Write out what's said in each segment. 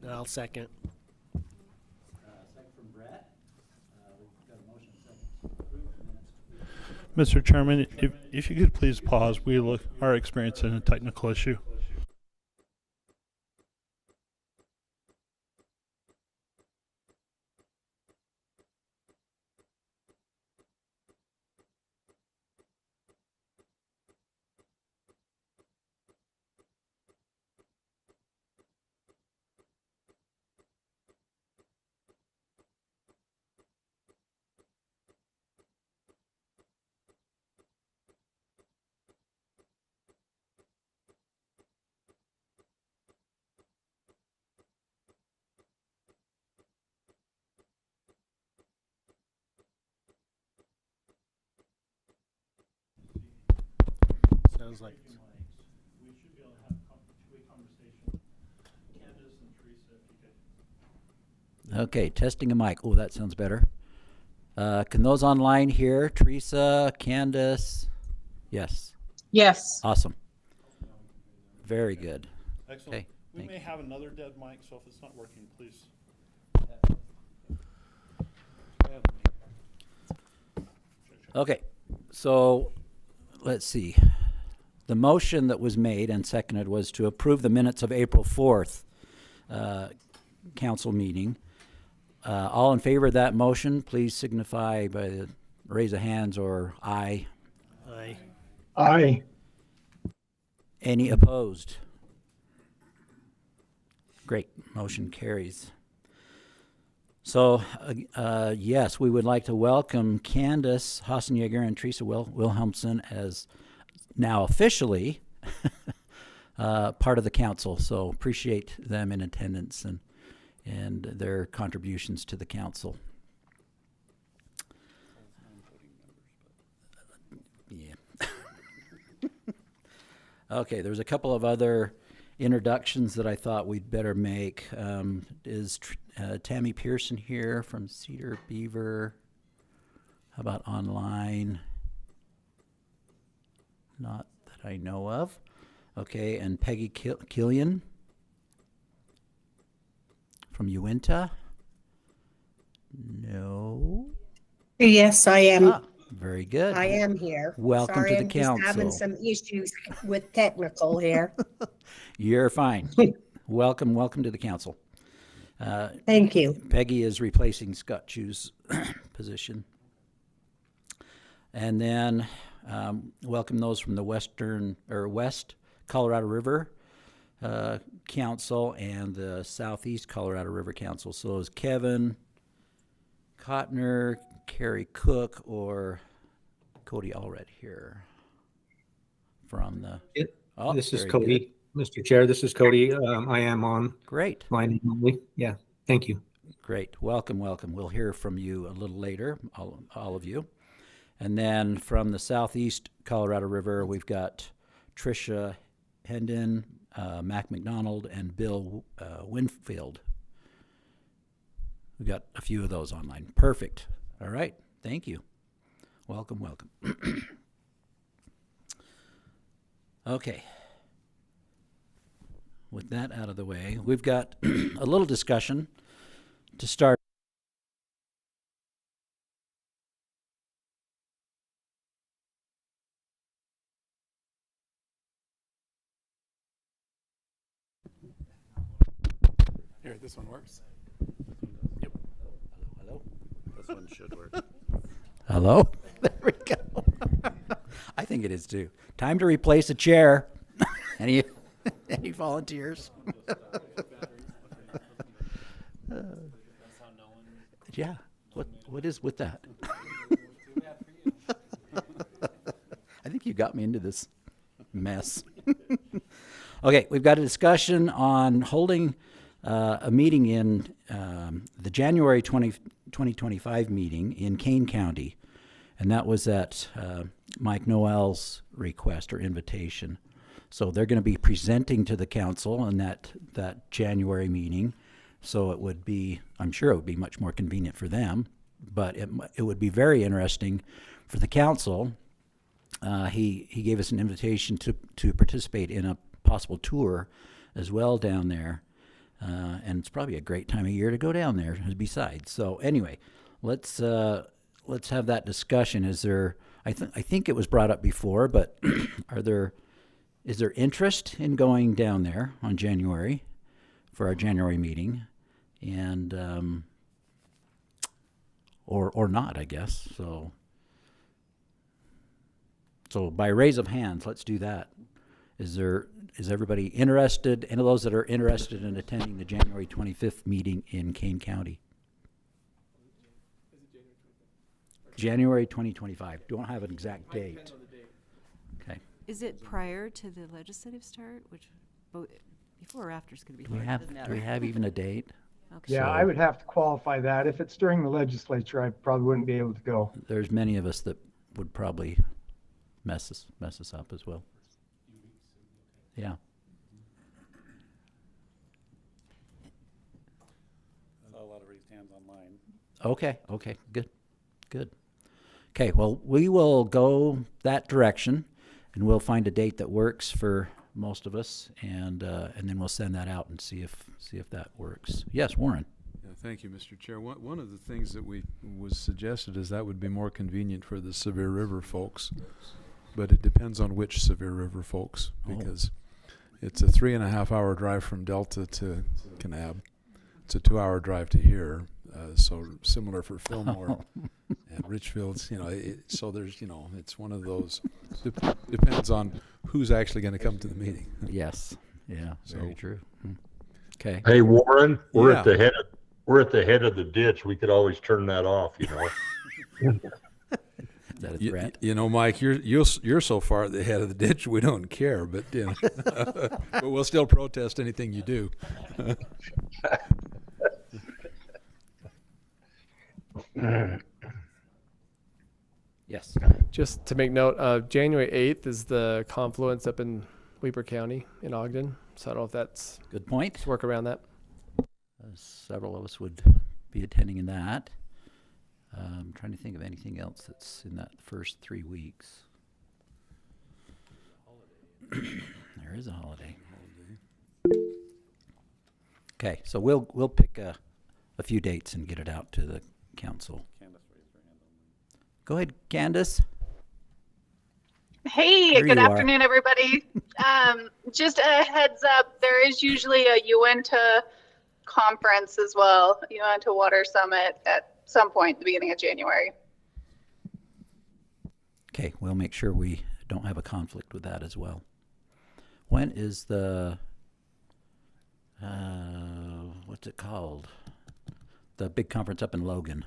I'll second. Second from Brett. We've got a motion second to approve the minutes. Mr. Chairman, if you could please pause, we are experiencing a technical issue. Sounds like We should be able to have a two-way conversation. Candace and Teresa, if you could. Okay, testing a mic. Oh, that sounds better. Can those online hear? Teresa, Candace? Yes. Yes. Awesome. Very good. Excellent. Okay, We thank may have another dead mic, so if it's not working, please. Okay, so let's see. The motion that was made and seconded was to approve the minutes of April 4th council meeting. All in favor of that motion, please signify by the raise of hands or aye. aye. Aye. Any opposed? Great, motion carries. So, yes, we would like to welcome Candace Hassenjäger and Teresa Wilhelmsen as now officially part of the council. So appreciate them in attendance and their contributions to the council. Yeah. Okay, there's a couple of other introductions that I thought we'd better make. Is Tammy Pearson here from Cedar Beaver? How about online? Not that I know of. Okay, and Peggy Killian from Uinta? No. Yes, I am. Ah, very good. I am here. Welcome Sorry, to the I'm just having council. some issues with technical here. You're fine. Welcome to the council. Thank you. Peggy is replacing Scott Chu's position. And then welcome those from the West Colorado River Council and the Southeast Colorado River Council. So is Kevin Cotner, Carrie Cook, or Cody Allred here from the... Oh, This is very Cody, Mr. Chair. This is Cody. I am on Great. line only. Yeah, thank you. Great. Welcome. We'll hear from you a little later, all of you. And then from the Southeast Colorado River, we've got Tricia Hendon, Mac McDonald, and Bill Winfield. We've got a few of those online. Perfect. All right. Thank you. Welcome. Okay. With that out of the way, we've got a little discussion to start. Here, this one works. Yep. Hello? This one should work. Hello? There we go. I think it is too. Time to replace a chair. Any volunteers? Yeah. What is with that? I think you got me into this mess. Okay, we've got a discussion on holding a meeting in the January 2025 meeting in Kane County, and that was at Mike Noel's request or invitation. So they're going to be presenting to the council in that January meeting. So it would be, I'm sure it would be much more convenient for them, but it would be very interesting for the council. He gave us an invitation to participate in a possible tour as well down there. And it's probably a great time of year to go down there besides. So anyway, let's have that discussion. Is there, I think it was brought up before, but is there interest in going down there on January for our January meeting? And, or not, I guess. So by raise of hands, let's do that. Is everybody interested, any of those that are interested in attending the January 25th meeting in Kane County? January 2025. Don't have an exact date. Okay. Is it prior to the legislative start, which before or after is going to be Do we hard? have, Doesn't do matter. we have even a date? Okay. Yeah, I would have to qualify that. If it's during the legislature, I probably wouldn't be able to go. There's many of us that would probably mess us up as well. Yeah. I saw a lot of raised hands online. Okay, good. Okay, well, we will go that direction, and we'll find a date that works for most of us, and then we'll send that out and see if that works. Yes, Warren. Yeah, thank you, Mr. Chair. One of the things that was suggested is that would be more convenient for the Sevier River folks, but it depends on which Sevier River folks, because it's a 3.5-hour drive from Delta to Kanab. It's a 2-hour drive to here, so similar for Fillmore and Richfields. So there's, it's one of those. Depends on who's actually going to come to the meeting. Yes. Yeah. Very So- true. Okay. Hey, Warren, we're Yeah. at the head of the ditch. We could always turn that off, Is that a threat? Mike, you're so far at the head of the ditch, we don't care, but but we'll still protest anything you do. Yes. Just to make note, January 8th is the confluence up in Weber County in Ogden. So I don't know if that's Good point. to work around that. Several of us would be attending in that. I'm trying to think of anything else that's in that first 3 weeks. There is a holiday. Okay, so we'll pick a few dates and get it out to the council. Candace raised her hand online. Go ahead, Candace. Hey, There good you are. afternoon, everybody. Just a heads up, there is usually a Uinta conference as well, Uinta Water Summit at some point at the beginning of January. Okay, we'll make sure we don't have a conflict with that as well. When is the, what's it called? The big conference up in Logan.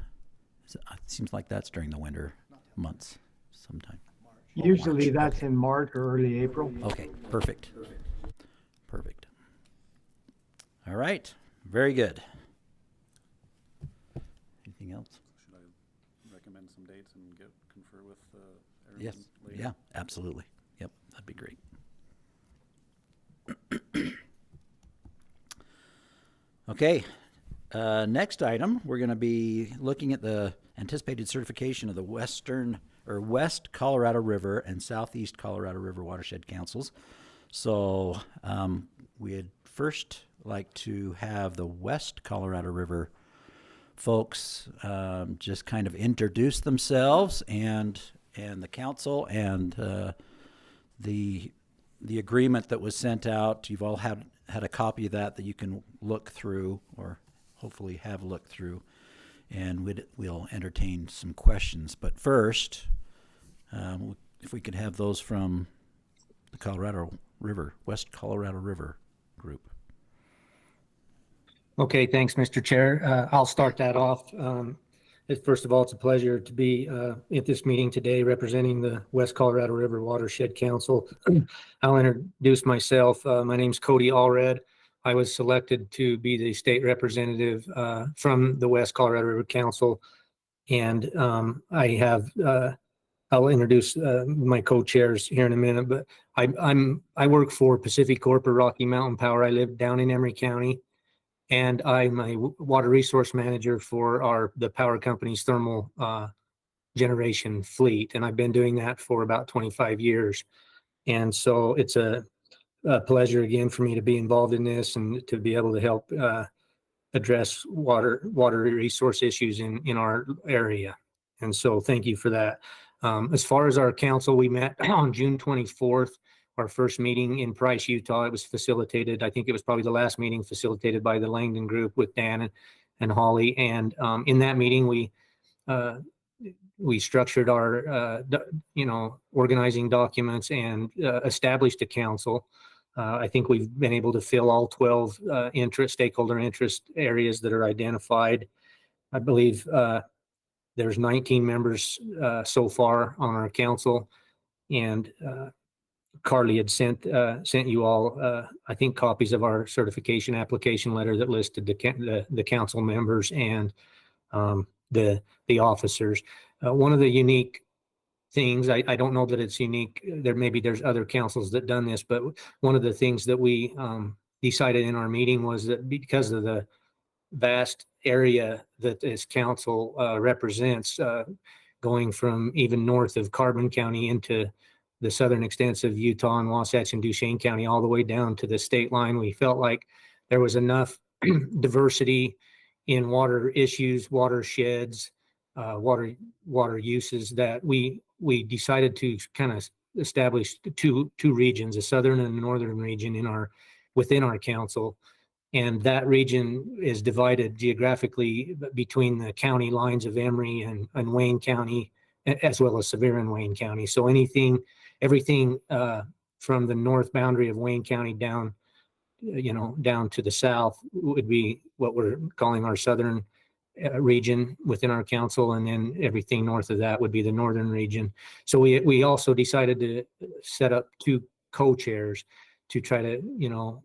It seems like that's during the winter months sometime. Usually March. that's in March or early April. Okay, perfect. Perfect. All right, very good. Anything else? Should I recommend some dates and confer with everyone Yes, later? yeah, absolutely. Yep, that'd be great. Okay, next item, we're going to be looking at the anticipated certification of the West Colorado River and Southeast Colorado River Watershed Councils. So we'd first like to have the West Colorado River folks just kind of introduce themselves and the council and the agreement that was sent out. You've all had a copy of that you can look through, or hopefully have looked through, and we'll entertain some questions. But first, if we could have those from the Colorado River, West Colorado River group. Okay, thanks, Mr. Chair. I'll start that off. First of all, it's a pleasure to be at this meeting today representing the West Colorado River Watershed Council. I'll introduce myself. My name's Cody Allred. I was selected to be the state representative from the West Colorado River Council. And I'll introduce my co-chairs here in a minute, but I work for Pacific Corp or Rocky Mountain Power. I live down in Emery County. And I'm a water resource manager for the power company's thermal generation fleet. And I've been doing that for about 25 years. And so it's a pleasure again for me to be involved in this and to be able to help address water resource issues in our area. And so thank you for that. As far as our council, we met on June 24th, our first meeting in Price, Utah. It was facilitated, I think it was probably the last meeting facilitated by the Langdon Group with Dan and Holly. And in that meeting, we structured our, organizing documents and established a council. I think we've been able to fill all 12 stakeholder interest areas that are identified. I believe there's 19 members so far on our council, and Carly had sent you all, I think, copies of our certification application letter that listed the council members and the officers. One of the unique things, I don't know that it's unique, maybe there's other councils that done this, but one of the things that we decided in our meeting was that because of the vast area that this council represents, going from even north of Carbon County into the southern extents of Utah and Wasatch and Duchesne County, all the way down to the state line, we felt like there was enough diversity in water issues, watersheds, water uses, that we decided to kind of establish two regions, a southern and a northern region within our council. And that region is divided geographically between the county lines of Emery and Wayne County, as well as Sevier and Wayne County. So everything from the north boundary of Wayne County down to the south would be what we're calling our southern region within our council, and then everything north of that would be the northern region. So we also decided to set up two co-chairs to try to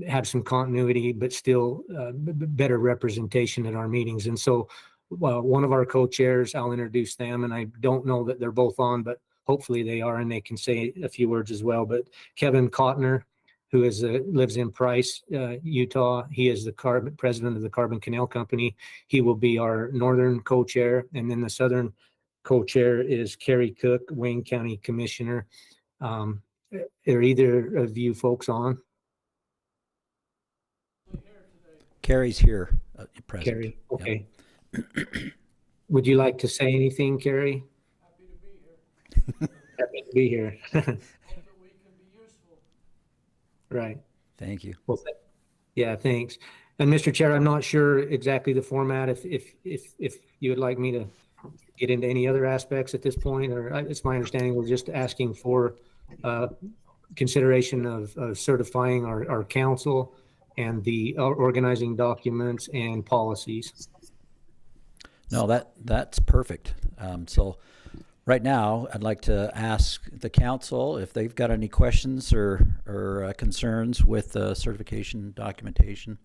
have some continuity, but still better representation at our meetings. And so one of our co-chairs, I'll introduce them, and I don't know that they're both on, but hopefully they are, and they can say a few words as well. But Kevin Kottner, who lives in Price, Utah. He is the president of the Carbon Canal Company. He will be our northern co-chair. And then the southern co-chair is Kerry Cook, Wayne County Commissioner. Are either of you folks on? Carrie's here, present. Kerry, okay. Yep. Would you like to say anything, Kerry? Happy to be here. Right. Thank you. Well, yeah, thanks. And Mr. Chair, I'm not sure exactly the format. If you would like me to get into any other aspects at this point, or it's my understanding we're just asking for consideration of certifying our council and the organizing documents and policies. No, that's perfect. So right now, I'd like to ask the council if they've got any questions or concerns with the certification documentation,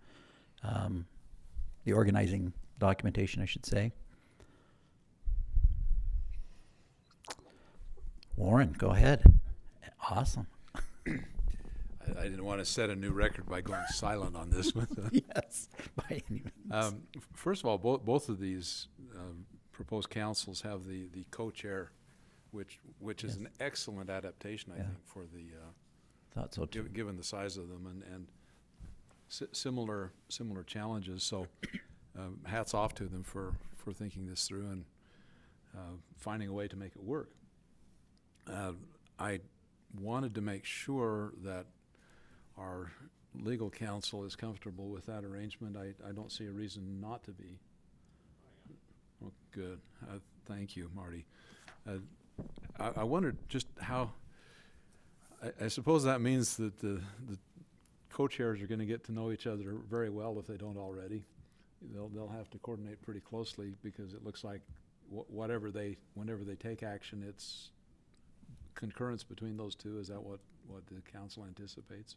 the organizing documentation, I should say. Warren, go ahead. Awesome. I didn't want to set a new record by going silent on this one. Yes, by any means. First of all, both of these proposed councils have the co-chair, which is an excellent adaptation, I think, for the thought so too. Given the size of them and similar challenges. So hats off to them for thinking this through and finding a way to make it work. I wanted to make sure that our legal counsel is comfortable with that arrangement. I don't see a reason not to be. Well, good. Thank you, Marty. I wondered just how, I suppose that means that the co-chairs are going to get to know each other very well if they don't already. They'll have to coordinate pretty closely because it looks like whenever they take action, it's concurrence between those two. Is that what the council anticipates?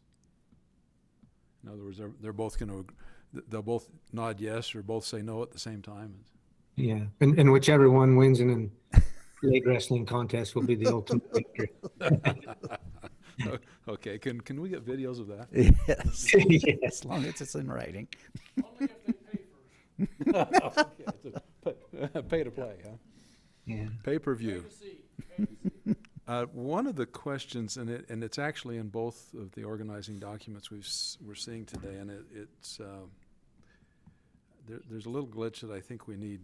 In other words, they're both going to, they'll both nod yes or both say no at the same time. Yeah, and whichever one wins in a leg wrestling contest will be the ultimate victor. Okay, can we get videos of that? Yes. Yes. As long as it's in writing. Only if they pay first. Okay, pay to play, huh? Yeah. Pay per view. Pay to see. One of the questions, and it's actually in both of the organizing documents we're seeing today, and there's a little glitch that I think we need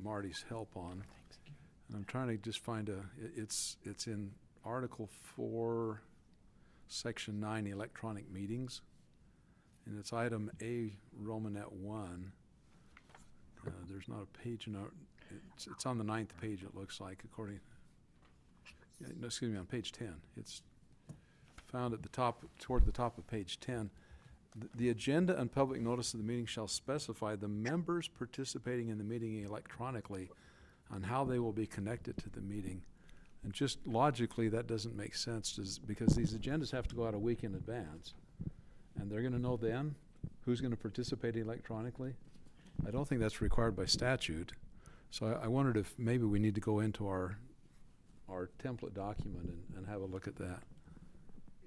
Marty's help on. And I'm trying to just find it's in Article 4, Section 9, electronic meetings, and it's item A, Romanet 1. There's not a page it's on the 9th page, it looks like, according. No, excuse me, on page 10. It's found at the top, toward the top of page 10. The agenda and public notice of the meeting shall specify the members participating in the meeting electronically on how they will be connected to the meeting. And just logically, that doesn't make sense because these agendas have to go out a week in advance. And they're going to know then who's going to participate electronically. I don't think that's required by statute. So I wondered if maybe we need to go into our template document and have a look at that.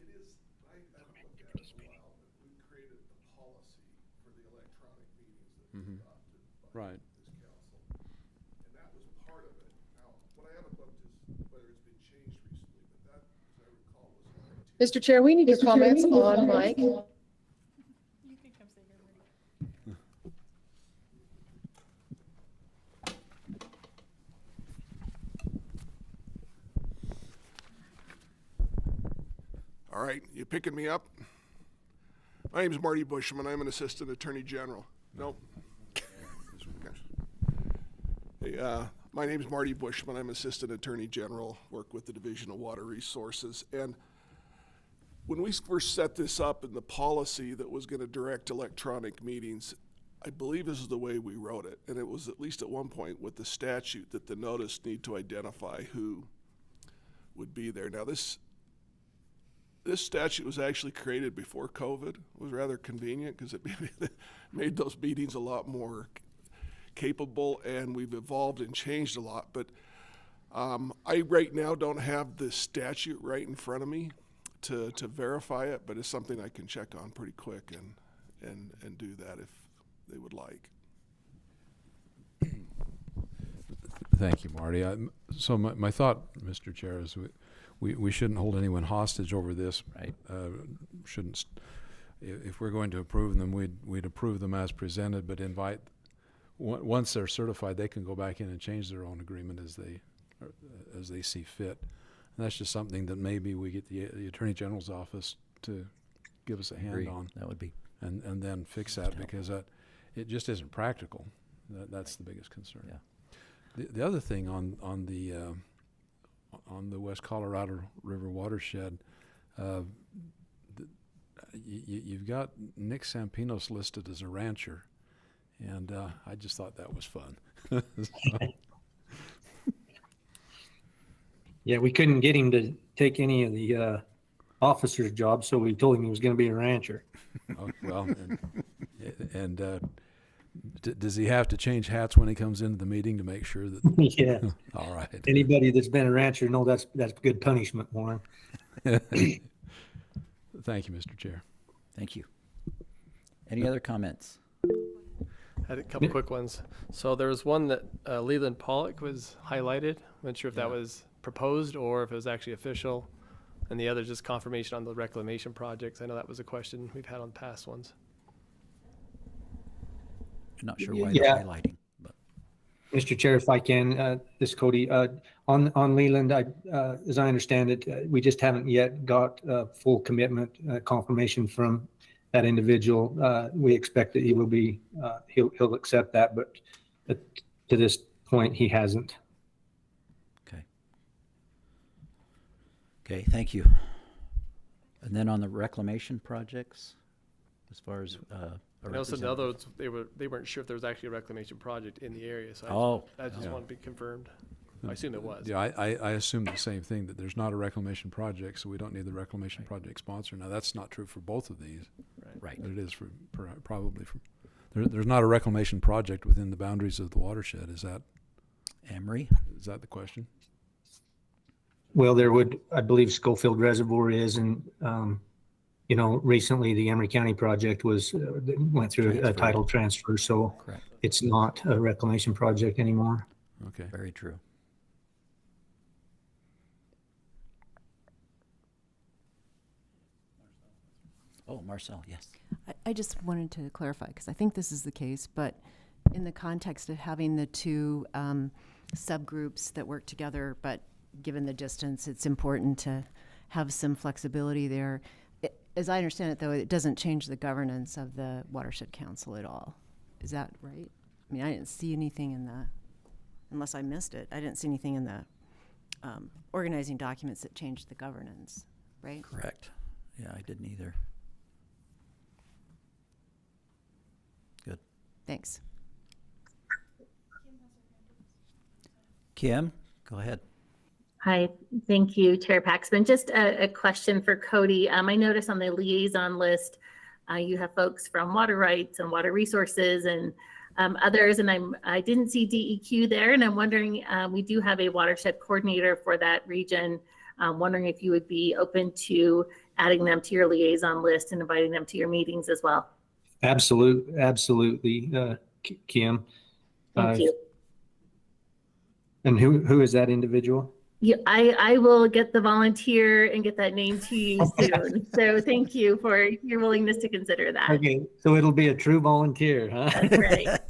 It is, I haven't looked at it in a while, but we created the policy for the electronic meetings that was adopted by Right. this council. And that was part of it. Now, what I haven't looked is whether it's been changed recently, but that, as I recall, was in 19. Mr. Chair, we need your comments on Mike. You can come sit here, Marty. All right, you picking me up? My name's Marty Bushman. I'm an assistant attorney general. Nope. Hey, my name's Marty Bushman. I'm assistant attorney general, work with the Division of Water Resources. And when we first set this up in the policy that was going to direct electronic meetings, I believe this is the way we wrote it. And it was at least at one point with the statute that the notice need to identify who would be there. Now, this statute was actually created before COVID. It was rather convenient because it made those meetings a lot more capable, and we've evolved and changed a lot. But I right now don't have the statute right in front of me to verify it, but it's something I can check on pretty quick and do that if they would like. Thank you, Marty. So my thought, Mr. Chair, is we shouldn't hold anyone hostage over this. Right. Shouldn't. If we're going to approve them, we'd approve them as presented, but invite. Once they're certified, they can go back in and change their own agreement as they see fit. And that's just something that maybe we get the Attorney General's office to give us a hand on. That would be. And then fix that because it just isn't practical. That's the biggest concern. Yeah. The other thing on the West Colorado River watershed, you've got Nick Sampinos listed as a rancher, and I just thought that was fun. Yeah, we couldn't get him to take any of the officer's jobs, so we told him he was going to be a rancher. Oh, well, does he have to change hats when he comes into the meeting to make sure that? Yeah. All right. Anybody that's been a rancher know that's good punishment for him. Thank you, Mr. Chair. Thank you. Any other comments? I had a couple quick ones. So there was one that Leland Pollock was highlighted. I'm not sure if that was proposed or if it was actually official. And the other just confirmation on the reclamation projects. I know that was a question we've had on past ones. I'm not sure why they're highlighting. But. Mr. Chair, if I can, this is Cody. On Leland, as I understand it, we just haven't yet got full commitment confirmation from that individual. We expect that he will be, he'll accept that, but to this point, he hasn't. Okay, thank you. And then on the reclamation projects, as far as And also the others, they weren't sure if there was actually a reclamation project in the area, so I just want to be confirmed. I assume it was. Yeah, I assume the same thing, that there's not a reclamation project, so we don't need the reclamation project sponsor. Now, that's not true for both of these. Right. But it is for probably for. There's not a reclamation project within the boundaries of the watershed. Is that? Emery? Is that the question? Well, there would, I believe Schofield Reservoir is, and recently the Emery County project went through a title transfer, so correct. It's not a reclamation project anymore. Okay. Very true. Oh, Marcel, yes. I just wanted to clarify, because I think this is the case, but in the context of having the two subgroups that work together, but given the distance, it's important to have some flexibility there. As I understand it, though, it doesn't change the governance of the Watershed Council at all. Is that right? I mean, I didn't see anything in the, unless I missed it, I didn't see anything in the organizing documents that changed the governance, right? Correct. Yeah, I didn't either. Good. Thanks. Kim, go ahead. Hi, thank you, Chair Paxman. Just a question for Cody. I noticed on the liaison list, you have folks from water rights and water resources and others, and I didn't see DEQ there, and I'm wondering, we do have a watershed coordinator for that region. I'm wondering if you would be open to adding them to your liaison list and inviting them to your meetings as well. Absolutely, Kim. Thank you. And who is that individual? Yeah, I will get the volunteer and get that name to you soon. So thank you for your willingness to consider that. Okay, so it'll be a true volunteer, huh? That's right.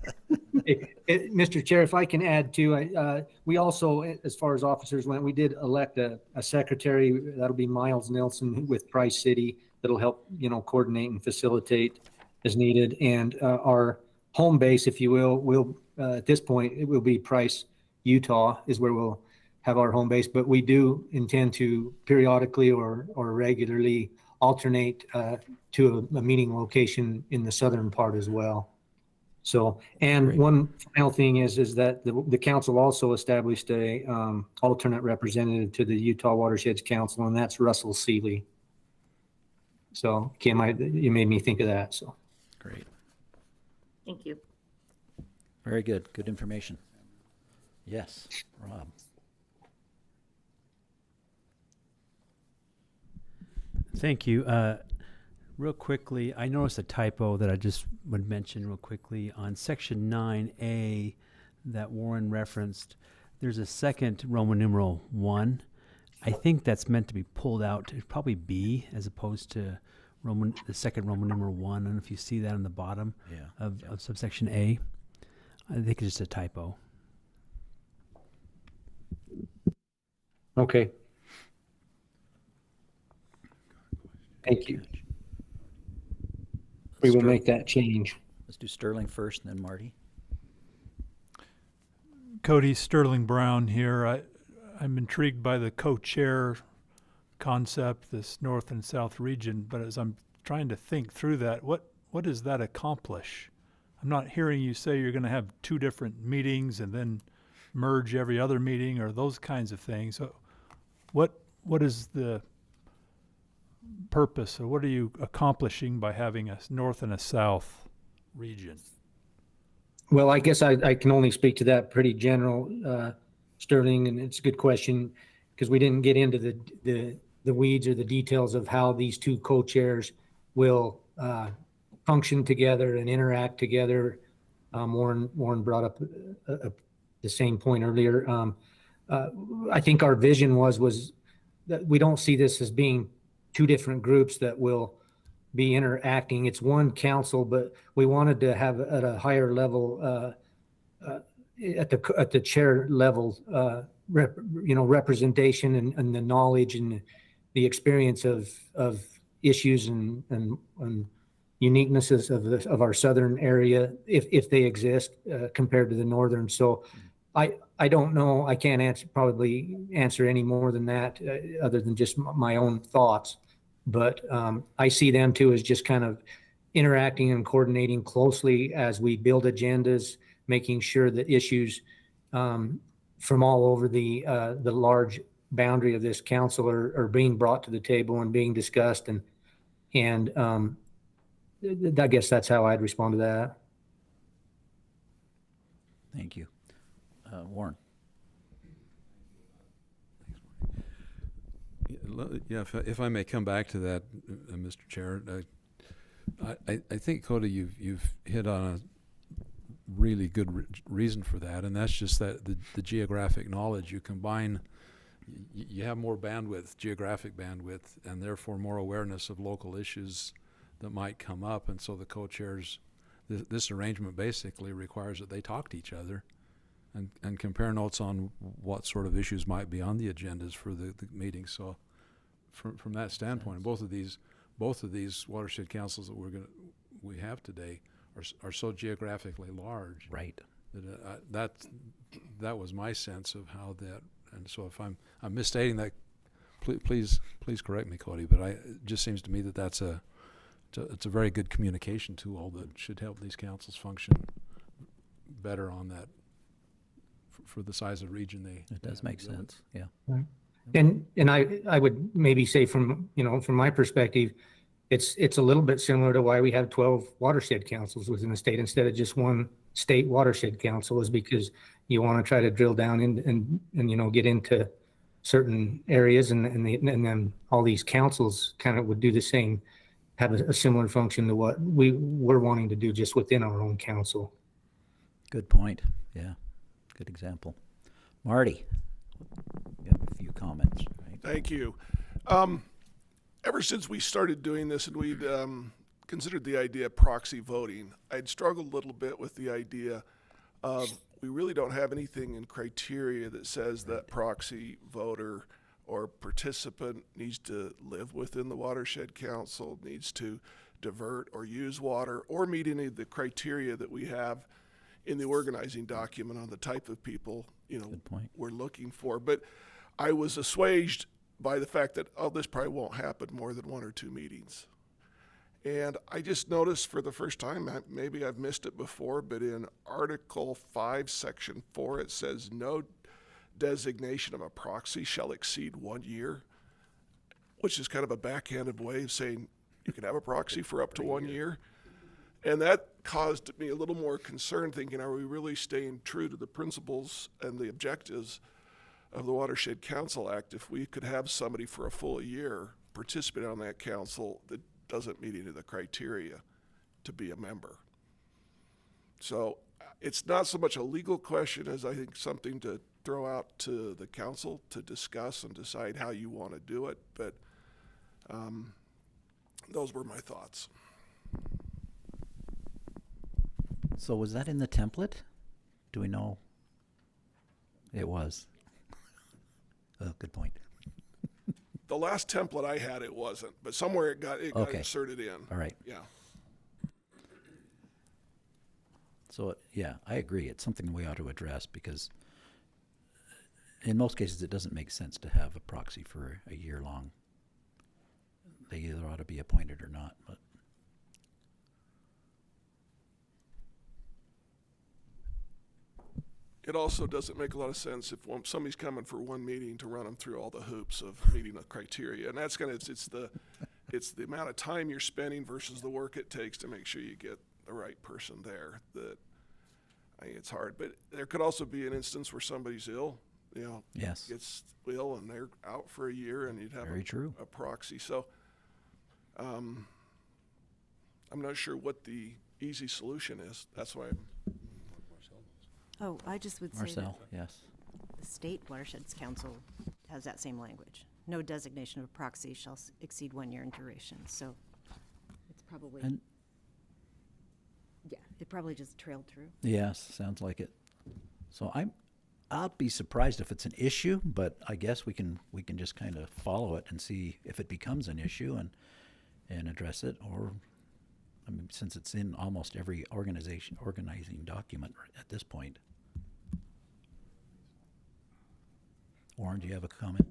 Mr. Chair, if I can add too, we also, as far as officers went, we did elect a secretary. That'll be Miles Nelson with Price City. That'll help, coordinate and facilitate as needed. And our home base, if you will at this point, it will be Price, Utah is where we'll have our home base, but we do intend to periodically or regularly alternate to a meeting location in the southern part as well. So, and Great. one final thing is that the council also established a alternate representative to the Utah Watersheds Council, and that's Russell Seeley. So, Kim, you made me think of that. So, Great. Thank you. Very good. Good information. Yes, Rob. Thank you. Real quickly, I noticed a typo that I just would mention real quickly on section 9A that Warren referenced. There's a second Roman numeral 1. I think that's meant to be pulled out to probably B as opposed to the second Roman numeral 1. I don't know if you see that on the bottom of subsection A. I think it's just a typo. okay. Thank you. We will make that change. Let's do Sterling first and then Marty. Cody, Sterling Brown here. I'm intrigued by the co-chair concept, this north and south region, but as I'm trying to think through that, what does that accomplish? I'm not hearing you say you're going to have 2 different meetings and then merge every other meeting or those kinds of things. So what is the purpose, or what are you accomplishing by having a north and a south region? Well, I guess I can only speak to that pretty general, Sterling, and it's a good question because we didn't get into the weeds or the details of how these 2 co-chairs will function together and interact together. Warren brought up the same point earlier. I think our vision was that we don't see this as being 2 different groups that will be interacting. It's one council, but we wanted to have at a higher level, at the chair level, representation and the knowledge and the experience of issues and uniquenesses of our southern area, if they exist, compared to the northern. So I don't know. I can't probably answer any more than that, other than just my own thoughts. But I see them too as just kind of interacting and coordinating closely as we build agendas, making sure that issues from all over the large boundary of this council are being brought to the table and being discussed. And I guess that's how I'd respond to that. Thank you. Warren. Yeah, if I may come back to that, Mr. Chair, I think, Cody, you've hit on a really good reason for that, and that's just that the geographic knowledge you combine. You have more bandwidth, geographic bandwidth, and therefore more awareness of local issues that might come up, and so the co-chairs, this arrangement basically requires that they talk to each other and compare notes on what sort of issues might be on the agendas for the meeting. So from that standpoint, both of these watershed councils that we have today are so geographically large. Right. That was my sense of how that, and so if I'm misstating that, please correct me, Cody, but it just seems to me that it's a very good communication tool that should help these councils function better on that for the size of region they. It does make sense. Yeah. Right. And I would maybe say from my perspective, it's a little bit similar to why we have 12 watershed councils within the state instead of just one state watershed council, is because you want to try to drill down and get into certain areas, and then all these councils kind of would do the same, have a similar function to what we're wanting to do just within our own council. Good point. Yeah. Good example. Marty, you have a few comments, right? Thank you. Ever since we started doing this and we'd considered the idea of proxy voting, I'd struggled a little bit with the idea of we really don't have anything in criteria that says that proxy voter or participant needs to live within the watershed council, needs to divert or use water, or meet any of the criteria that we have in the organizing document on the type of people we're looking for. But I was assuaged by the fact that, this probably won't happen more than 1 or 2 meetings. And I just noticed for the first time, maybe I've missed it before, but in Article 5, Section 4, it says no designation of a proxy shall exceed 1 year, which is kind of a backhanded way of saying you can have a proxy for up to 1 year. And that caused me a little more concern, thinking, are we really staying true to the principles and the objectives of the Watershed Council Act if we could have somebody for a full year participate on that council that doesn't meet any of the criteria to be a member? So it's not so much a legal question as I think something to throw out to the council to discuss and decide how you want to do it. But those were my thoughts. So was that in the template? Do we know? It was. Oh, good point. The last template I had, it wasn't, but somewhere it got inserted in. All right. Yeah. So, yeah, I agree. It's something we ought to address because in most cases it doesn't make sense to have a proxy for a year long. They either ought to be appointed or not. But it also doesn't make a lot of sense if somebody's coming for one meeting to run them through all the hoops of meeting the criteria. And that's it's the amount of time you're spending versus the work it takes to make sure you get the right person there. That I think it's hard. But there could also be an instance where somebody's ill, yes, gets ill and they're out for a year, and you'd have a proxy. So I'm not sure what the easy solution is. That's why Oh, I just would say Marcel, that yes. the State Watersheds Council has that same language. No designation of proxy shall exceed 1 year in duration. So it's probably, it probably just trailed through. Yes, sounds like it. So I'll be surprised if it's an issue, but I guess we can just kind of follow it and see if it becomes an issue and address it, or I mean, since it's in almost every organizing document at this point. Warren, do you have a comment?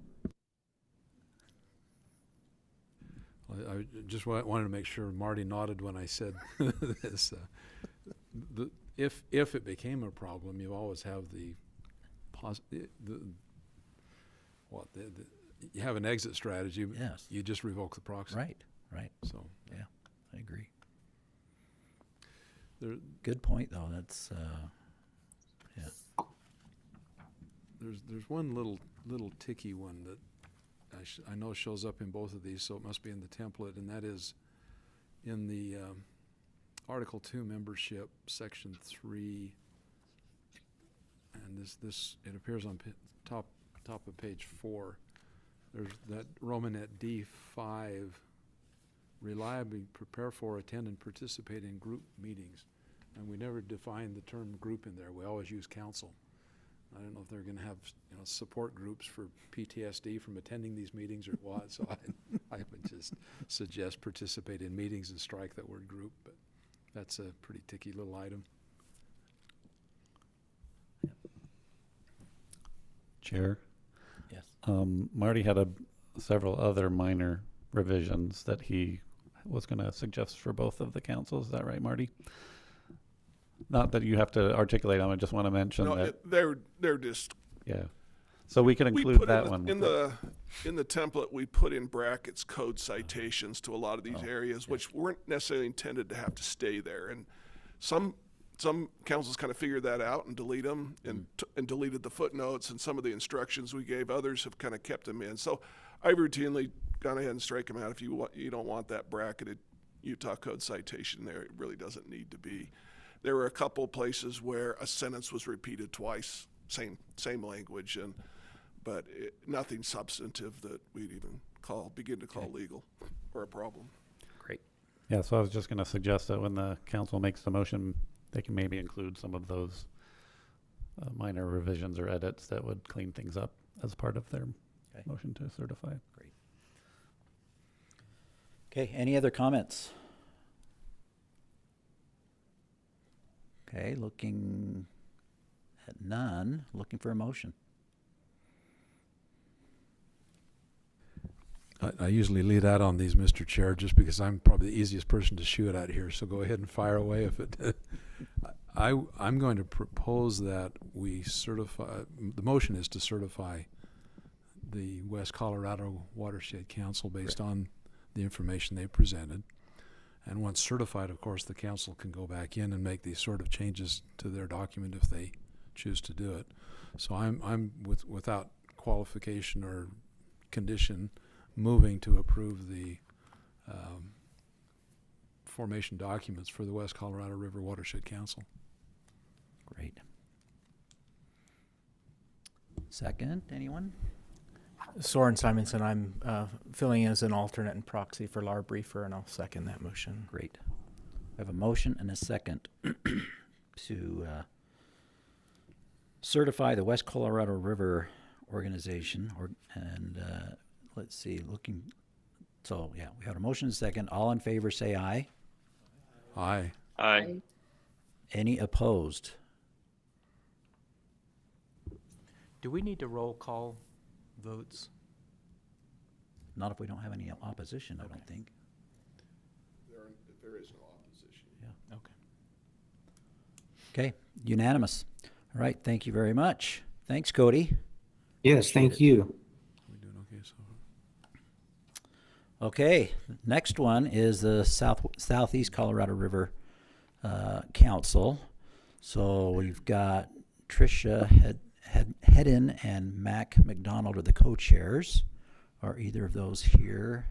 Well, I just wanted to make sure Marty nodded when I said this. If it became a problem, you always have you have an exit strategy. Yes. You just revoke the proxy. Right. So yeah, I agree. Good point, though. That's yeah. There's one little ticky one that I know shows up in both of these, so it must be in the template, and that is in the Article 2 membership, Section 3, and this it appears on top of page 4. There's that Romanet D5 reliably prepare for, attend, and participate in group meetings. And we never define the term group in there. We always use council. I don't know if they're going to have, you know, support groups for PTSD from attending these meetings or what. So I would just suggest participate in meetings and strike that word group. But that's a pretty ticky little item. Chair? Yes. Marty had several other minor revisions that he was going to suggest for both of the councils. Is that right, Marty? Not that you have to articulate them. I just want to mention No, that. they're just. Yeah. So we can We include put that in one. in the template. We put in brackets code citations to a lot of these areas, which weren't necessarily intended to have to stay there. And some councils kind of figured that out and delete them and deleted the footnotes and some of the instructions we gave. Others have kind of kept them in. So I routinely gone ahead and strike them out. If you don't want that bracketed Utah code citation there, it really doesn't need to be. There were a couple places where a sentence was repeated twice, same language, but nothing substantive that we'd even begin to call legal or a problem. Great. Yeah, so I was just going to suggest that when the council makes the motion, they can maybe include some of those minor revisions or edits that would clean things up as part of their motion to certify. Great. Okay, any other comments? Okay, looking at none, looking for a motion. I usually lead out on these, Mr. Chair, just because I'm probably the easiest person to shoot at here. So go ahead and fire away if it. I'm going to propose that we certify. The motion is to certify the West Colorado Watershed Council based on the information they presented. And once certified, of course, the council can go back in and make these sort of changes to their document if they choose to do it. So I'm without qualification or condition, moving to approve the formation documents for the West Colorado River Watershed Council. Great. Second, anyone? Soren Simonson, I'm filling in as an alternate and proxy for Laura Briefer, and I'll second that motion. Great. I have a motion and a second to certify the West Colorado River Organization, let's see, so yeah, we have a motion and a second. All in favor say aye. Aye. Aye. Any opposed? Do we need to roll call votes? Not if we don't have any opposition, I don't think. There is no opposition. Yeah. Okay. Okay, unanimous. All right, thank you very much. Thanks, Cody. Yes, thank you. We're doing okay so far. Okay, next one is the Southeast Colorado River Council. So we've got Tricia Hedden and Mac McDonald are the co-chairs. Are either of those here?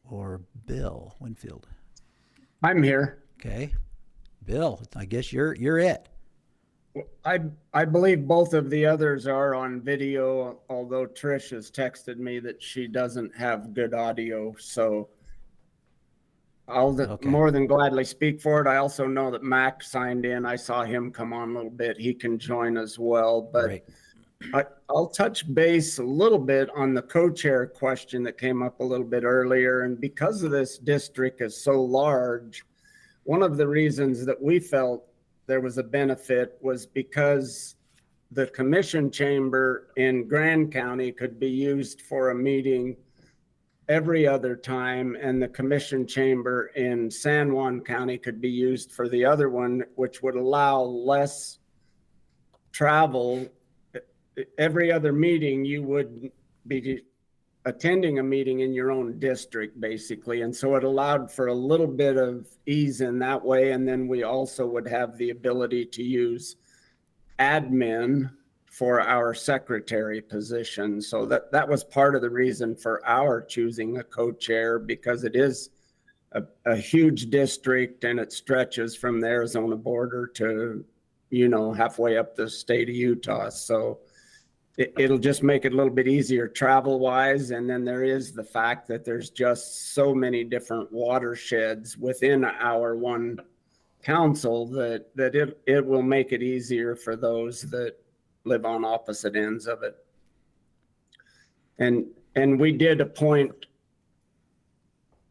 Or Bill Winfield? I'm here. Okay, Bill, I guess you're it. I believe both of the others are on video, although Trish has texted me that she doesn't have good audio, so I'll more than gladly speak for it. I also know that Mac signed in. I saw him come on a little bit. He can join as well, but I'll touch base a little bit on the co-chair question that came up a little bit earlier. And because of this district is so large, one of the reasons that we felt there was a benefit was because the commission chamber in Grand County could be used for a meeting every other time, and the commission chamber in San Juan County could be used for the other one, which would allow less travel. Every other meeting, you would be attending a meeting in your own district, basically. And so it allowed for a little bit of ease in that way. And then we also would have the ability to use admin for our secretary position. So that was part of the reason for our choosing a co-chair, because it is a huge district and it stretches from the Arizona border to, halfway up the state of Utah. So it'll just make it a little bit easier travel wise. And then there is the fact that there's just so many different watersheds within our one council that it will make it easier for those that live on opposite ends of it. And we did appoint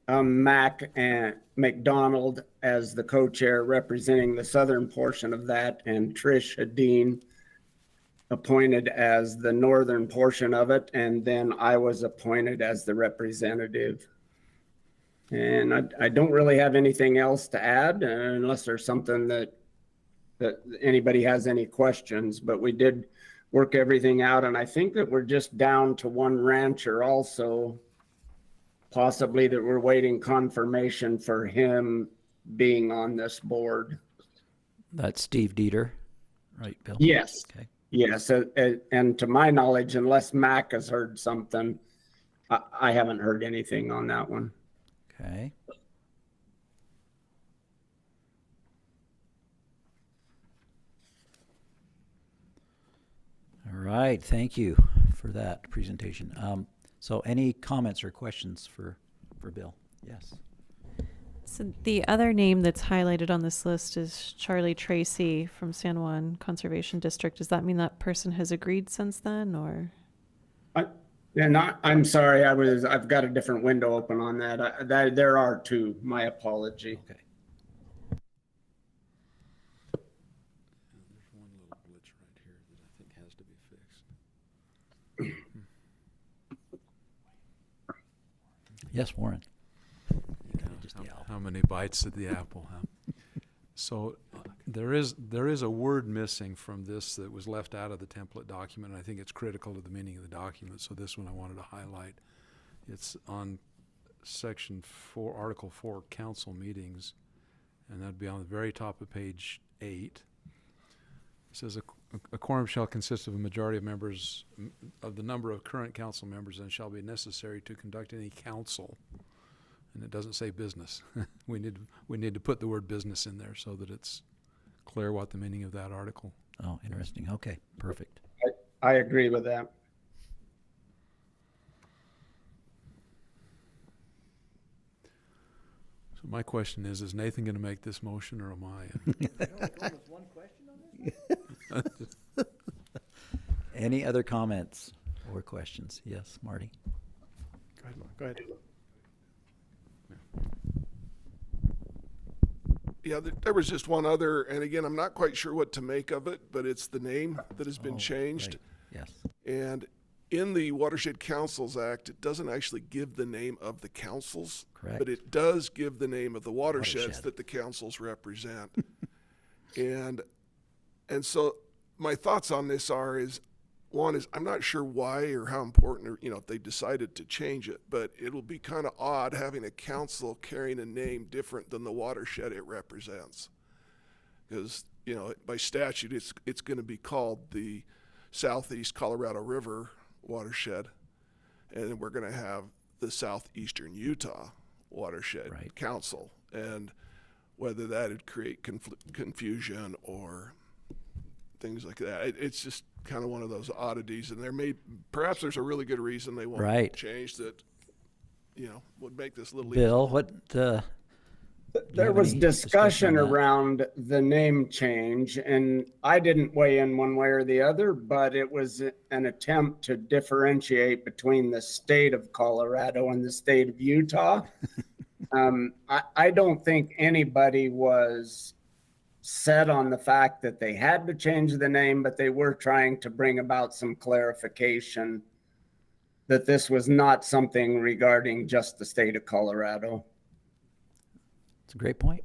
Mac and McDonald as the co-chair representing the southern portion of that, and Trish Hadeen appointed as the northern portion of it, and then I was appointed as the representative. And I don't really have anything else to add unless there's something that anybody has any questions, but we did work everything out. And I think that we're just down to one rancher also, possibly that we're waiting confirmation for him being on this board. That's Steve Dieter, right, Bill? Yes. Okay. Yes. And to my knowledge, unless Mac has heard something, I haven't heard anything on that one. Okay. All right, thank you for that presentation. So any comments or questions for Bill? Yes. So the other name that's highlighted on this list is Charlie Tracy from San Juan Conservation District. Does that mean that person has agreed since then, or? I'm sorry, I've got a different window open on that. There are two. My apology. Okay. There's one little glitch right here that I think has to be fixed. Yes, Warren. How many bites at the apple, huh? So there is a word missing from this that was left out of the template document, and I think it's critical to the meaning of the document. So this one I wanted to highlight. It's on section 4, article 4, council meetings, and that'd be on the very top of page 8. It says a quorum shall consist of a majority of members of the number of current council members, and shall be necessary to conduct any council. And it doesn't say business. we need to put the word business in there so that it's clear what the meaning of that article. Oh, interesting. Okay, perfect. I agree with that. So my question is Nathan going to make this motion, or am I? Any other comments or questions? Yes, Marty. Go ahead, Mark. Go ahead. Yeah, there was just one other, and again, I'm not quite sure what to make of it, but it's the name that has been changed. Right. Yes. And in the Watershed Councils Act, it doesn't actually give the name of the councils, Correct. but it does give the name of the watersheds Watershed. that the councils represent. and so my thoughts on this is, one is I'm not sure why or how important, or, if they decided to change it, but it'll be kind of odd having a council carrying a name different than the watershed it represents. Because, by statute, it's going to be called the Southeast Colorado River Watershed, and then we're going to have the Southeastern Utah Watershed Council. And whether that would create confusion or things like that, it's just kind of one of those oddities, and perhaps there's a really good reason they won't change that, would make this a little Bill, easier. what There was discussion around the name change, and I didn't weigh in one way or the other, but it was an attempt to differentiate between the state of Colorado and the state of Utah. I don't think anybody was set on the fact that they had to change the name, but they were trying to bring about some clarification that this was not something regarding just the state of Colorado. It's a great point.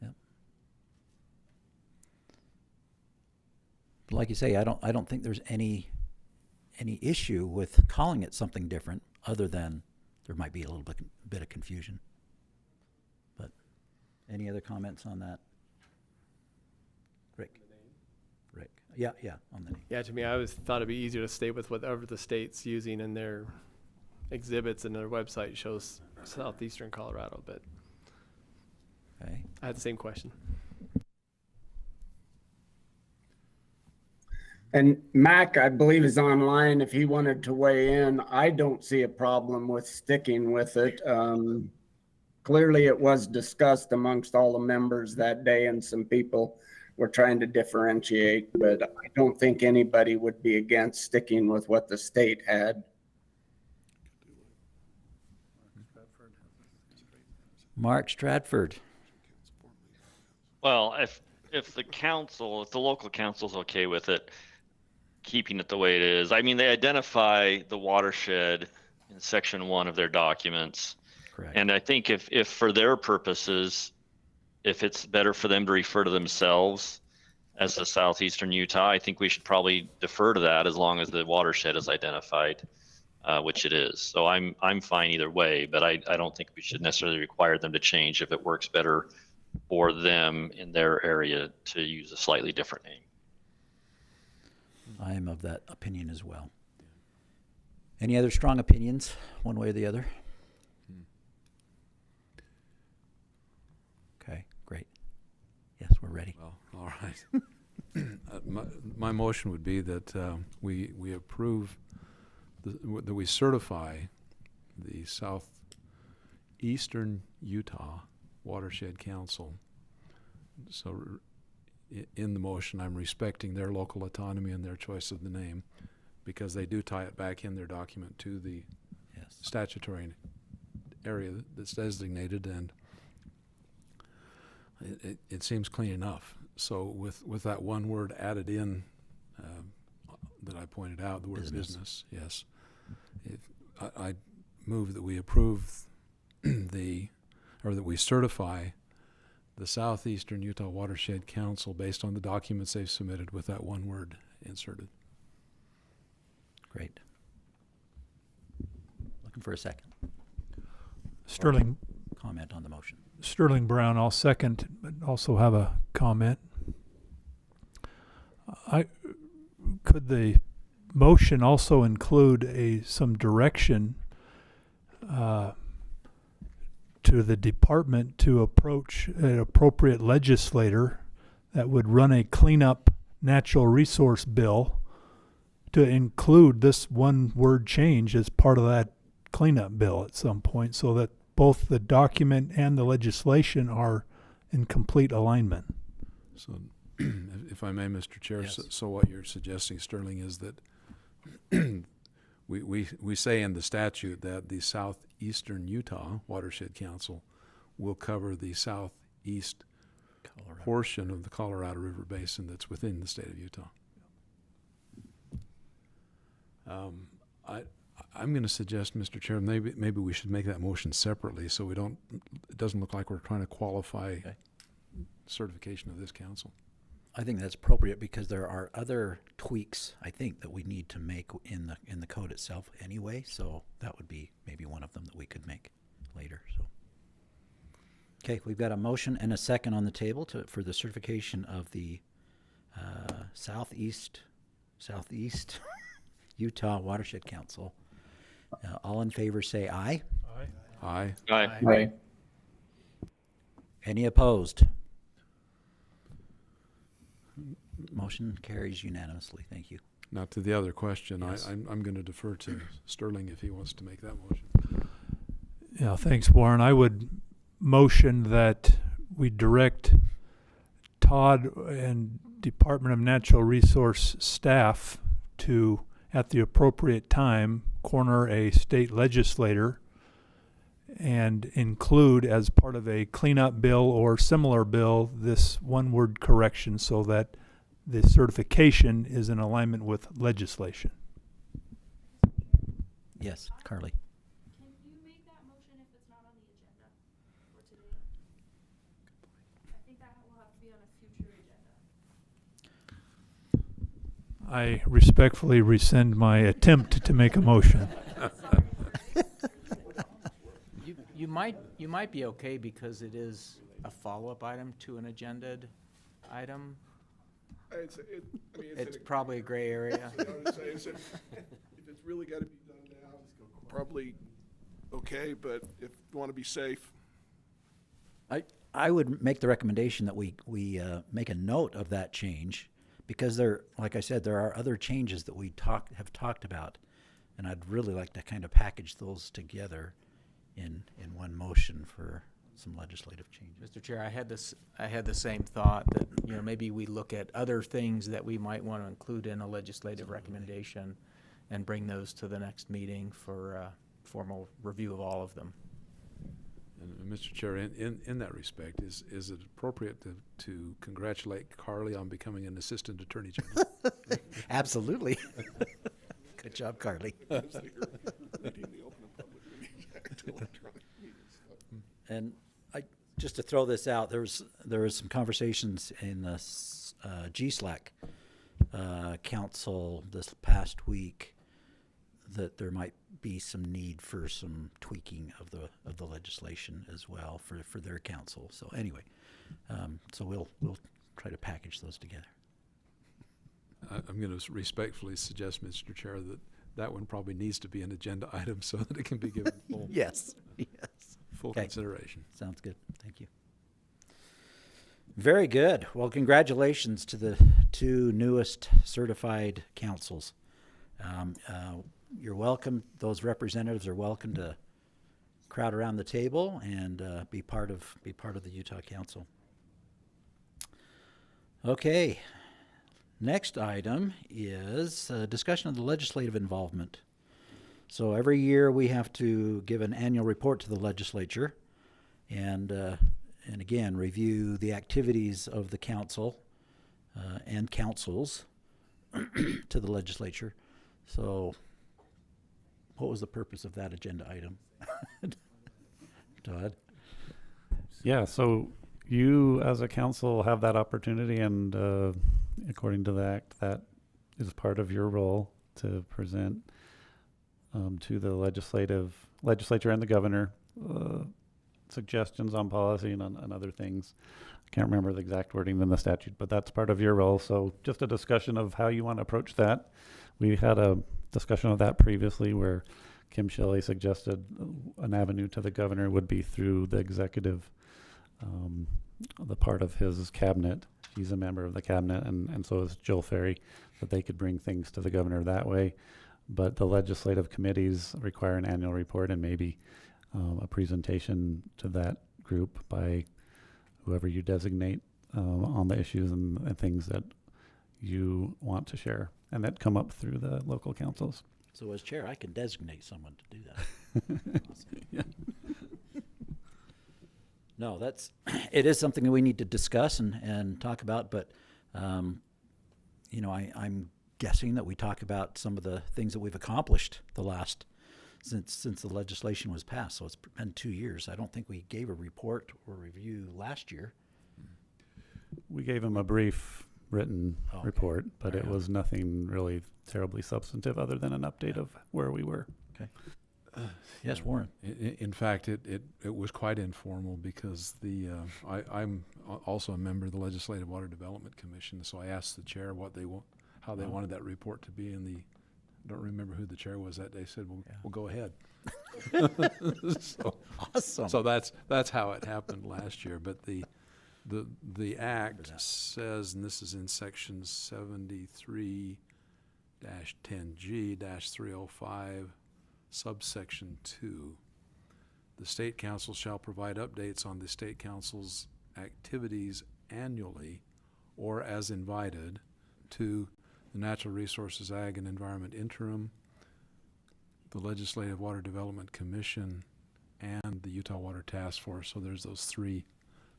Yep. But like you say, I don't think there's any issue with calling it something different, other than there might be a little bit of confusion. But any other comments on that? Rick. Yeah, on the name. Yeah, to me, I always thought it'd be easier to stay with whatever the state's using in their exhibits, and their website shows Southeastern Colorado, but okay. I had the same question. And Mac, I believe, is online. If he wanted to weigh in, I don't see a problem with sticking with it. Clearly, it was discussed amongst all the members that day, and some people were trying to differentiate, but I don't think anybody would be against sticking with what the state had. Mark Stratford. Well, if the local council's okay with it, keeping it the way it is. I mean, they identify the watershed in section 1 of their documents. Correct. And I think if for their purposes, if it's better for them to refer to themselves as the southeastern Utah, I think we should probably defer to that as long as the watershed is identified, which it is. So I'm fine either way, but I don't think we should necessarily require them to change if it works better for them in their area to use a slightly different name. I am of that opinion as well. Any other strong opinions, one way or the other? Okay, great. Yes, we're ready. Well, all right. My motion would be that we approve, that we certify the Southeastern Utah Watershed Council. So in the motion, I'm respecting their local autonomy and their choice of the name, because they do tie it back in their document to the statutory area that's designated, and it seems clean enough. So with that one word added in that I pointed out, the word business, yes. I move that we approve that we certify the Southeastern Utah Watershed Council based on the documents they've submitted with that one word inserted. Great. Looking for a second. Sterling. Comment on the motion. Sterling Brown, I'll second, but also have a comment. Could the motion also include some direction to the department to approach an appropriate legislator that would run a cleanup natural resource bill to include this one word change as part of that cleanup bill at some point, so that both the document and the legislation are in complete alignment? So if I may, Mr. Chair, yes. So what you're suggesting, Sterling, is that we say in the statute that the Southeastern Utah Watershed Council will cover the southeast portion of the Colorado River Basin that's within the state of Utah. I'm going to suggest, Mr. Chair, maybe we should make that motion separately, so it doesn't look like we're trying to qualify certification of this council. I think that's appropriate because there are other tweaks, I think, that we need to make in the code itself anyway. So that would be maybe one of them that we could make later. So, okay, we've got a motion and a second on the table for the certification of the Southeast Utah Watershed Council. All in favor, say aye. Aye. Aye. Aye. Aye. Any opposed? Motion carries unanimously. Thank you. Now to the other question, yes. I'm going to defer to Sterling if he wants to make that motion. Yeah, thanks, Warren. I would motion that we direct Todd and Department of Natural Resource staff to, at the appropriate time, corner a state legislator and include as part of a cleanup bill or similar bill this one-word correction so that the certification is in alignment with legislation. Yes, Carly. Can you make that motion if it's not on the agenda for today? I think that will have to be on a future agenda. I respectfully rescind my attempt to make a motion. You might be okay because it is a follow-up item to an agenda item. It's probably a gray area. If it's really got to be done now, probably okay, but if you want to be safe. I would make the recommendation that we make a note of that change, because like I said, there are other changes that we have talked about, and I'd really like to kind of package those together in one motion for some legislative changes. Mr. Chair, I had the same thought that, you know, maybe we look at other things that we might want to include in a legislative recommendation and bring those to the next meeting for formal review of all of them. And Mr. Chair, in that respect, is it appropriate to congratulate Carly on becoming an assistant attorney general? Absolutely. Good job, Carly. And just to throw this out, there was some conversations in the GSLAC council this past week that there might be some need for some tweaking of the legislation as well for their council. So anyway, so we'll try to package those together. I'm going to respectfully suggest, Mr. Chair, that one probably needs to be an agenda item so that it can be given full, yes. full consideration. Sounds good. Thank you. Very good. Well, congratulations to the two newest certified councils. You're welcome. Those representatives are welcome to crowd around the table and be part of the Utah Council. Okay. Next item is discussion of the legislative involvement. So every year we have to give an annual report to the legislature, and again review the activities of the council and councils to the legislature. So, what was the purpose of that agenda item, Todd? Yeah, so you as a council have that opportunity, and according to the act, that is part of your role to present to the legislature and the governor suggestions on policy and on other things. I can't remember the exact wording in the statute, but that's part of your role. So just a discussion of how you want to approach that. We had a discussion of that previously where Kim Shelley suggested an avenue to the governor would be through the executive, the part of his cabinet. He's a member of the cabinet, and so is Joel Ferry, that they could bring things to the governor that way. But the legislative committees require an annual report and maybe a presentation to that group by whoever you designate on the issues and things that you want to share and that come up through the local councils. So as chair, I can designate someone to do that. Awesome. Yeah. No, it is something that we need to discuss and talk about, but you know, I'm guessing that we talk about some of the things that we've accomplished since the legislation was passed. So it's been 2 years. I don't think we gave a report or review last year. We gave him a brief written report, but it was nothing really terribly substantive other than an update of where we were. Okay. Yes, Warren. In fact, it was quite informal because I'm also a member of the Legislative Water Development Commission, so I asked the chair how they wanted that report to be, and I don't remember who the chair was that day. Said, "We'll go ahead." So, awesome. So that's how it happened last year. But the act says, and this is in section 73-10G-305. Subsection 2, the State Council shall provide updates on the State Council's activities annually or as invited to the Natural Resources, Ag, and Environment Interim, the Legislative Water Development Commission, and the Utah Water Task Force. So there's those three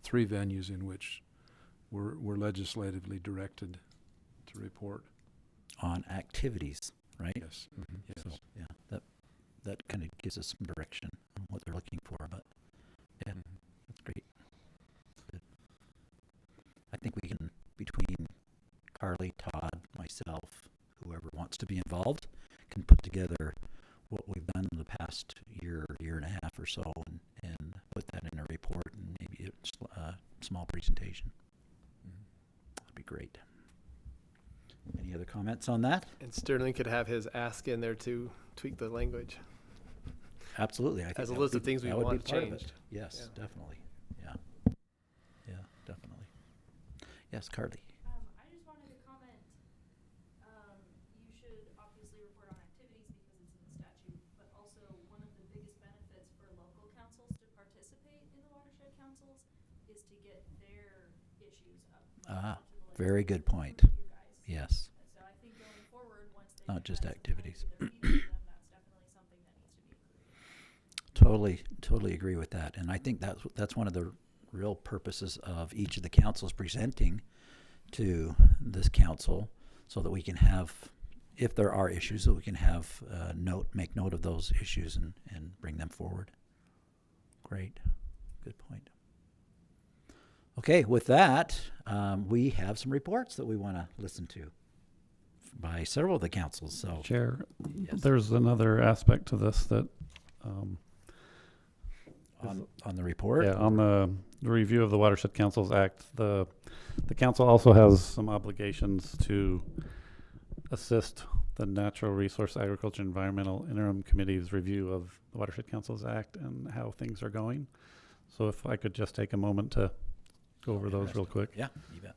venues in which we're legislatively directed to report. On activities, right? Yes. Mm-hmm. Yes. So, yeah, that kind of gives us some direction on what they're looking for, but yeah, that's great. Good. I think we can, between Carly, Todd, myself, whoever wants to be involved, can put together what we've done in the past year and a half or so and put that in a report and maybe a small presentation. That'd be great. Any other comments on that? And Sterling could have his ask in there to tweak the language. Absolutely. I think as a list of things we want changed. Yes, yeah. Definitely. Yeah, definitely. Yes, Carly. I just wanted to comment obviously report on activities because it's in the statute, but also one of the biggest benefits for local councils to participate in the watershed councils is to get their issues up. Very good point. Yes. And so I think going forward, once they Not get just that activities. to their feedback, then that's definitely something that needs to be included. Totally agree with that. And I think that's one of the real purposes of each of the councils presenting to this council, so that we can have, if there are issues, that we can have make note of those issues and bring them forward. Great. Good point. Okay, with that, we have some reports that we want to listen to by several of the councils. So, Chair, yes. there's another aspect to this that on the report? Yeah, on the review of the Watershed Councils Act, the council also has some obligations to assist the Natural Resource Agriculture Environmental Interim Committee's review of the Watershed Councils Act and how things are going. So if I could just take a moment to go over those real quick. Yeah, you bet.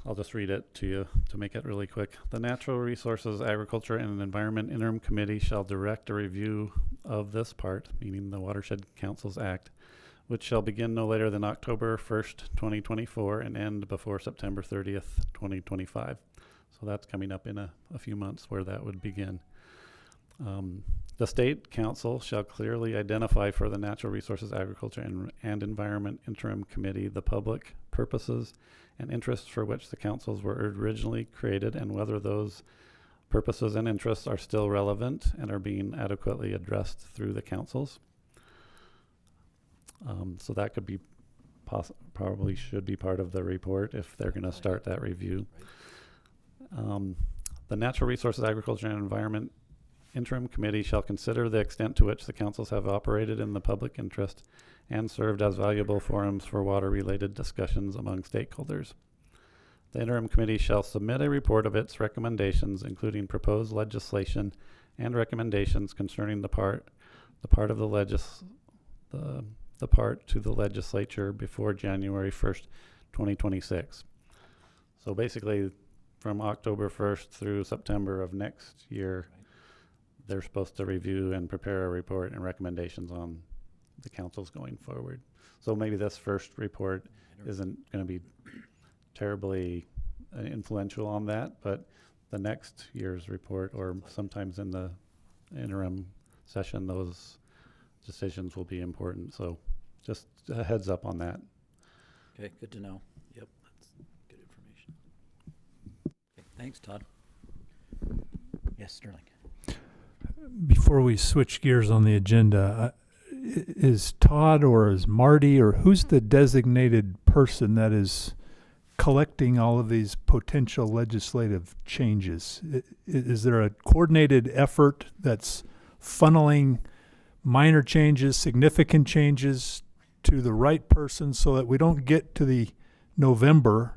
I'll just read it to you to make it really quick. The Natural Resources, Agriculture, and Environment Interim Committee shall direct a review of this part, meaning the Watershed Councils Act, which shall begin no later than October 1st, 2024 and end before September 30th, 2025. So that's coming up in a few months where that would begin. The State Council shall clearly identify for the Natural Resources, Agriculture, and Environment Interim Committee the public purposes and interests for which the councils were originally created, and whether those purposes and interests are still relevant and are being adequately addressed through the councils. So that could be probably should be part of the report if they're going to start that review. The Natural Resources, Agriculture, and Environment Interim Committee shall consider the extent to which the councils have operated in the public interest and served as valuable forums for water-related discussions among stakeholders. The Interim Committee shall submit a report of its recommendations, including proposed legislation and recommendations concerning the part to the legislature before January 1st, 2026. So basically, from October 1st through September of next year, they're supposed to review and prepare a report and recommendations on the councils going forward. So maybe this first report isn't going to be terribly influential on that, but the next year's report, or sometimes in the interim session, those decisions will be important. So just a heads up on that. Okay, good to know. Yep, that's good information. Okay, thanks, Todd. Yes, Sterling. Before we switch gears on the agenda, is Todd or is Marty or who's the designated person that is collecting all of these potential legislative changes? Is there a coordinated effort that's funneling minor changes, significant changes to the right person so that we don't get to the November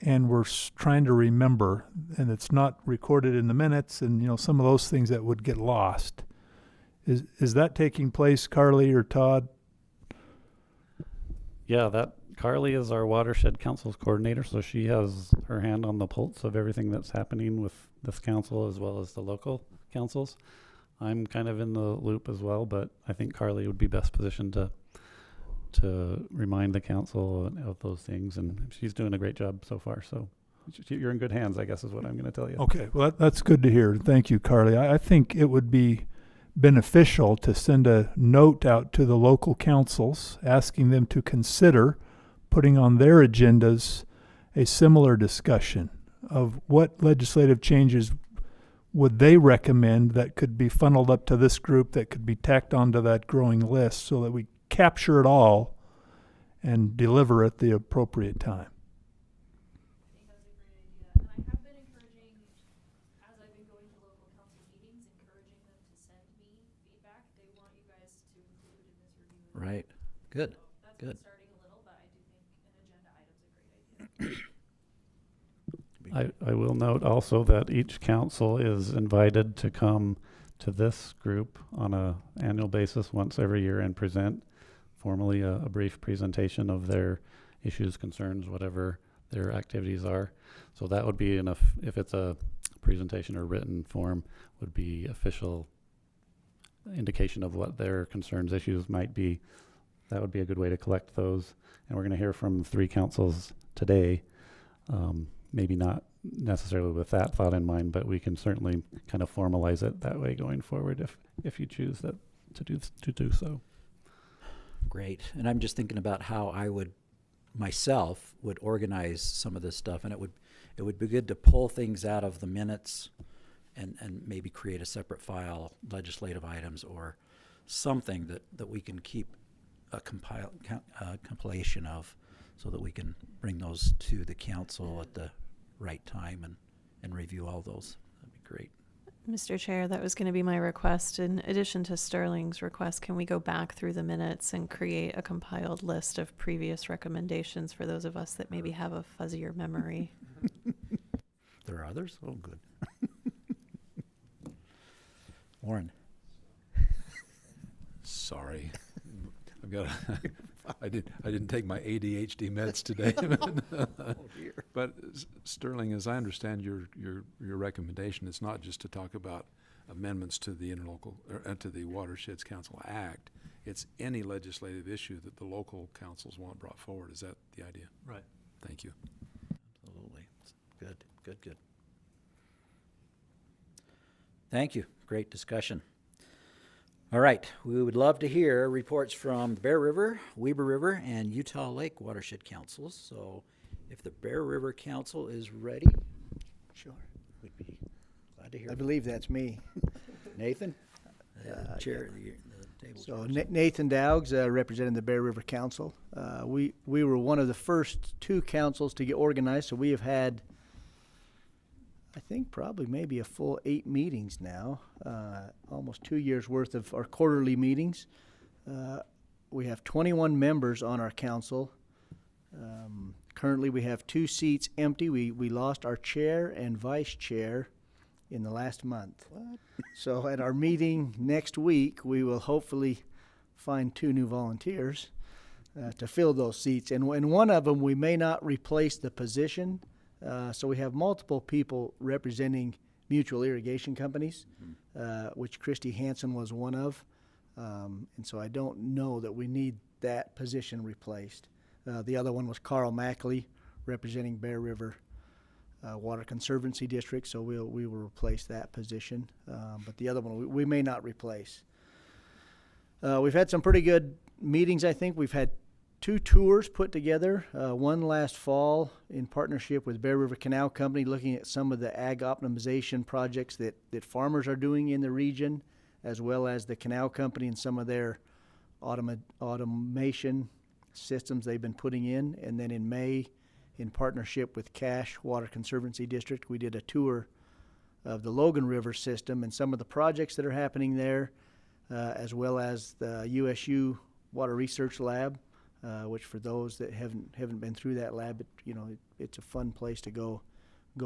and we're trying to remember and it's not recorded in the minutes and, you know, some of those things that would get lost? Is that taking place, Carly or Todd? Yeah, Carly is our Watershed Council's coordinator, so she has her hand on the pulse of everything that's happening with this council as well as the local councils. I'm kind of in the loop as well, but I think Carly would be best positioned to remind the council of those things, and she's doing a great job so far. So you're in good hands, I guess, is what I'm going to tell you. Okay, well, that's good to hear. Thank you, Carly. I think it would be beneficial to send a note out to the local councils asking them to consider putting on their agendas a similar discussion of what legislative changes would they recommend that could be funneled up to this group, that could be tacked onto that growing list, so that we capture it all and deliver at the appropriate time. Right. Good. Good. I will note also that each council is invited to come to this group on an annual basis once every year and present formally a brief presentation of their issues, concerns, whatever their activities are. So that would be enough if it's a presentation or written form would be official indication of what their concerns, issues might be. That would be a good way to collect those. And we're going to hear from 3 councils today. Maybe not necessarily with that thought in mind, but we can certainly kind of formalize it that way going forward if you choose that to do so. Great. And I'm just thinking about how I would myself would organize some of this stuff, and it would be good to pull things out of the minutes and maybe create a separate file, legislative items or something that we can keep a compilation of, so that we can bring those to the council at the right time and review all those. That'd be great. Mr. Chair, that was going to be my request. In addition to Sterling's request, can we go back through the minutes and create a compiled list of previous recommendations for those of us that maybe have a fuzzier memory? There are others? Oh, good. Warren. Sorry. I've got I didn't take my ADHD meds today. Oh, dear. But Sterling, as I understand your recommendation, it's not just to talk about amendments to the to the Watersheds Council Act. It's any legislative issue that the local councils want brought forward. Is that the idea? Right. Thank you. Absolutely. Good. Thank you. Great discussion. All right, we would love to hear reports from the Bear River, Weber River, and Utah Lake Watershed Councils. So if the Bear River Council is ready, sure, we'd be glad to hear. I believe that's me. Nathan, chair of the table. So Nathan Dowgs, representing the Bear River Council. We were one of the first 2 councils to get organized, so we have had, I think, probably maybe a full 8 meetings now, almost 2 years worth of our quarterly meetings. We have 21 members on our council. Currently we have 2 seats empty. We lost our chair and vice chair in the last month. What? So at our meeting next week, we will hopefully find 2 new volunteers to fill those seats. And one of them, we may not replace the position. So we have multiple people representing mutual irrigation companies, which Christy Hansen was one of. And so I don't know that we need that position replaced. The other one was Carl Mackley, representing Bear River Water Conservancy District, so we will replace that position. But the other one we may not replace. We've had some pretty good meetings, I think. We've had 2 tours put together, one last fall in partnership with Bear River Canal Company, looking at some of the ag optimization projects that farmers are doing in the region, as well as the Canal Company and some of their automation systems they've been putting in. And then in May, in partnership with Cache Water Conservancy District, we did a tour of the Logan River system and some of the projects that are happening there, as well as the USU Water Research Lab. Which for those that haven't been through that lab, it's a fun place to go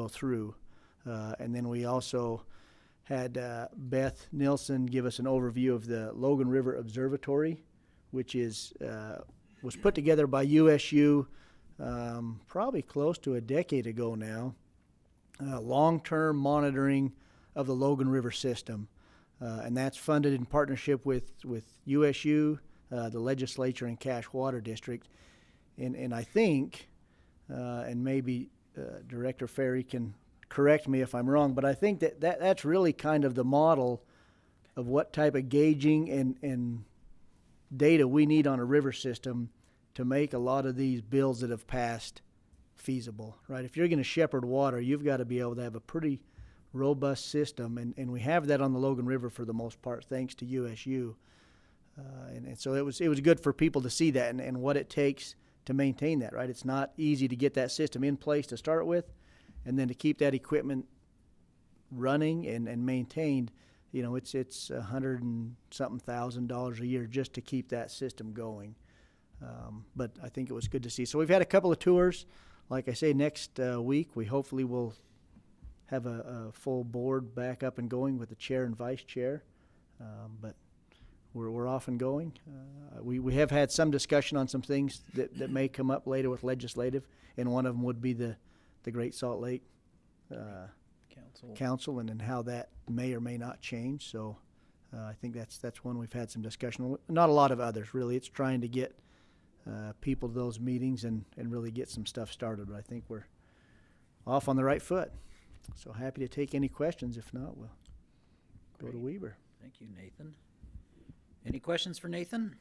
through. And then we also had Beth Nilsson give us an overview of the Logan River Observatory, which was put together by USU probably close to a decade ago now. Long-term monitoring of the Logan River system, and that's funded in partnership with USU. The legislature and Cache Water District. And I think, and maybe Director Ferry can correct me if I'm wrong, but I think that's really kind of the model of what type of gauging and data we need on a river system to make a lot of these bills that have passed feasible, right? If you're going to shepherd water, you've got to be able to have a pretty robust system, and we have that on the Logan River for the most part, thanks to USU. And so it was good for people to see that and what it takes to maintain that, right? It's not easy to get that system in place to start with, and then to keep that equipment running and maintained. It's $100,000 a year just to keep that system going. But I think it was good to see. So we've had a couple of tours. Like I say, next week we hopefully will have a full board back up and going with the chair and vice chair. But we're off and going. We have had some discussion on some things that may come up later with legislative, and one of them would be the Great Salt Lake council and then how that may or may not change. So I think that's one we've had some discussion on. Not a lot of others, really. It's trying to get people to those meetings and really get some stuff started. But I think we're off on the right foot. So happy to take any questions. If not, we'll go to Weaver. Thank you, Nathan. Any questions for Nathan?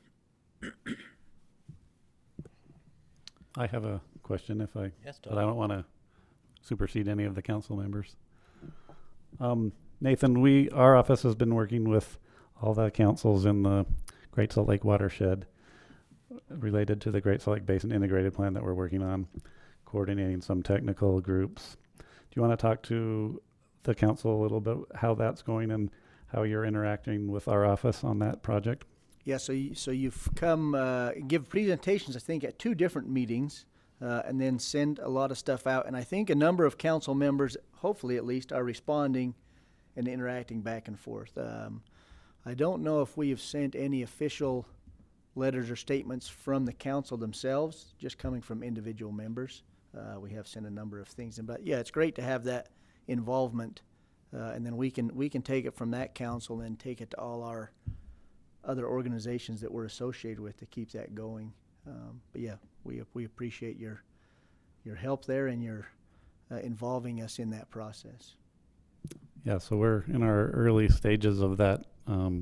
I have a question Yes, but Todd. I don't want to supersede any of the council members. Nathan, our office has been working with all the councils in the Great Salt Lake Watershed related to the Great Salt Lake Basin Integrated Plan that we're working on, coordinating some technical groups. Do you want to talk to the council a little bit how that's going and how you're interacting with our office on that project? Yeah, so you've come give presentations, I think, at 2 different meetings, and then send a lot of stuff out. And I think a number of council members, hopefully at least, are responding and interacting back and forth. I don't know if we have sent any official letters or statements from the council themselves, just coming from individual members. We have sent a number of things in, but yeah, it's great to have that involvement, and then we can take it from that council and take it to all our other organizations that we're associated with to keep that going. But yeah, we appreciate your help there and your involving us in that process. Yeah, so we're in our early stages of that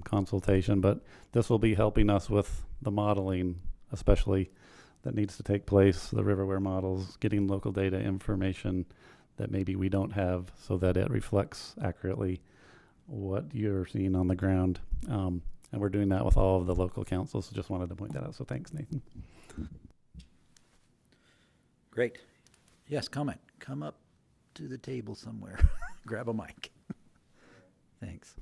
consultation, but this will be helping us with the modeling, especially that needs to take place, the riverware models, getting local data information that maybe we don't have so that it reflects accurately what you're seeing on the ground. And we're doing that with all of the local councils. So just wanted to point that out. So thanks, Nathan. Great. Yes, comment. Come up to the table somewhere. Grab a mic. Thanks.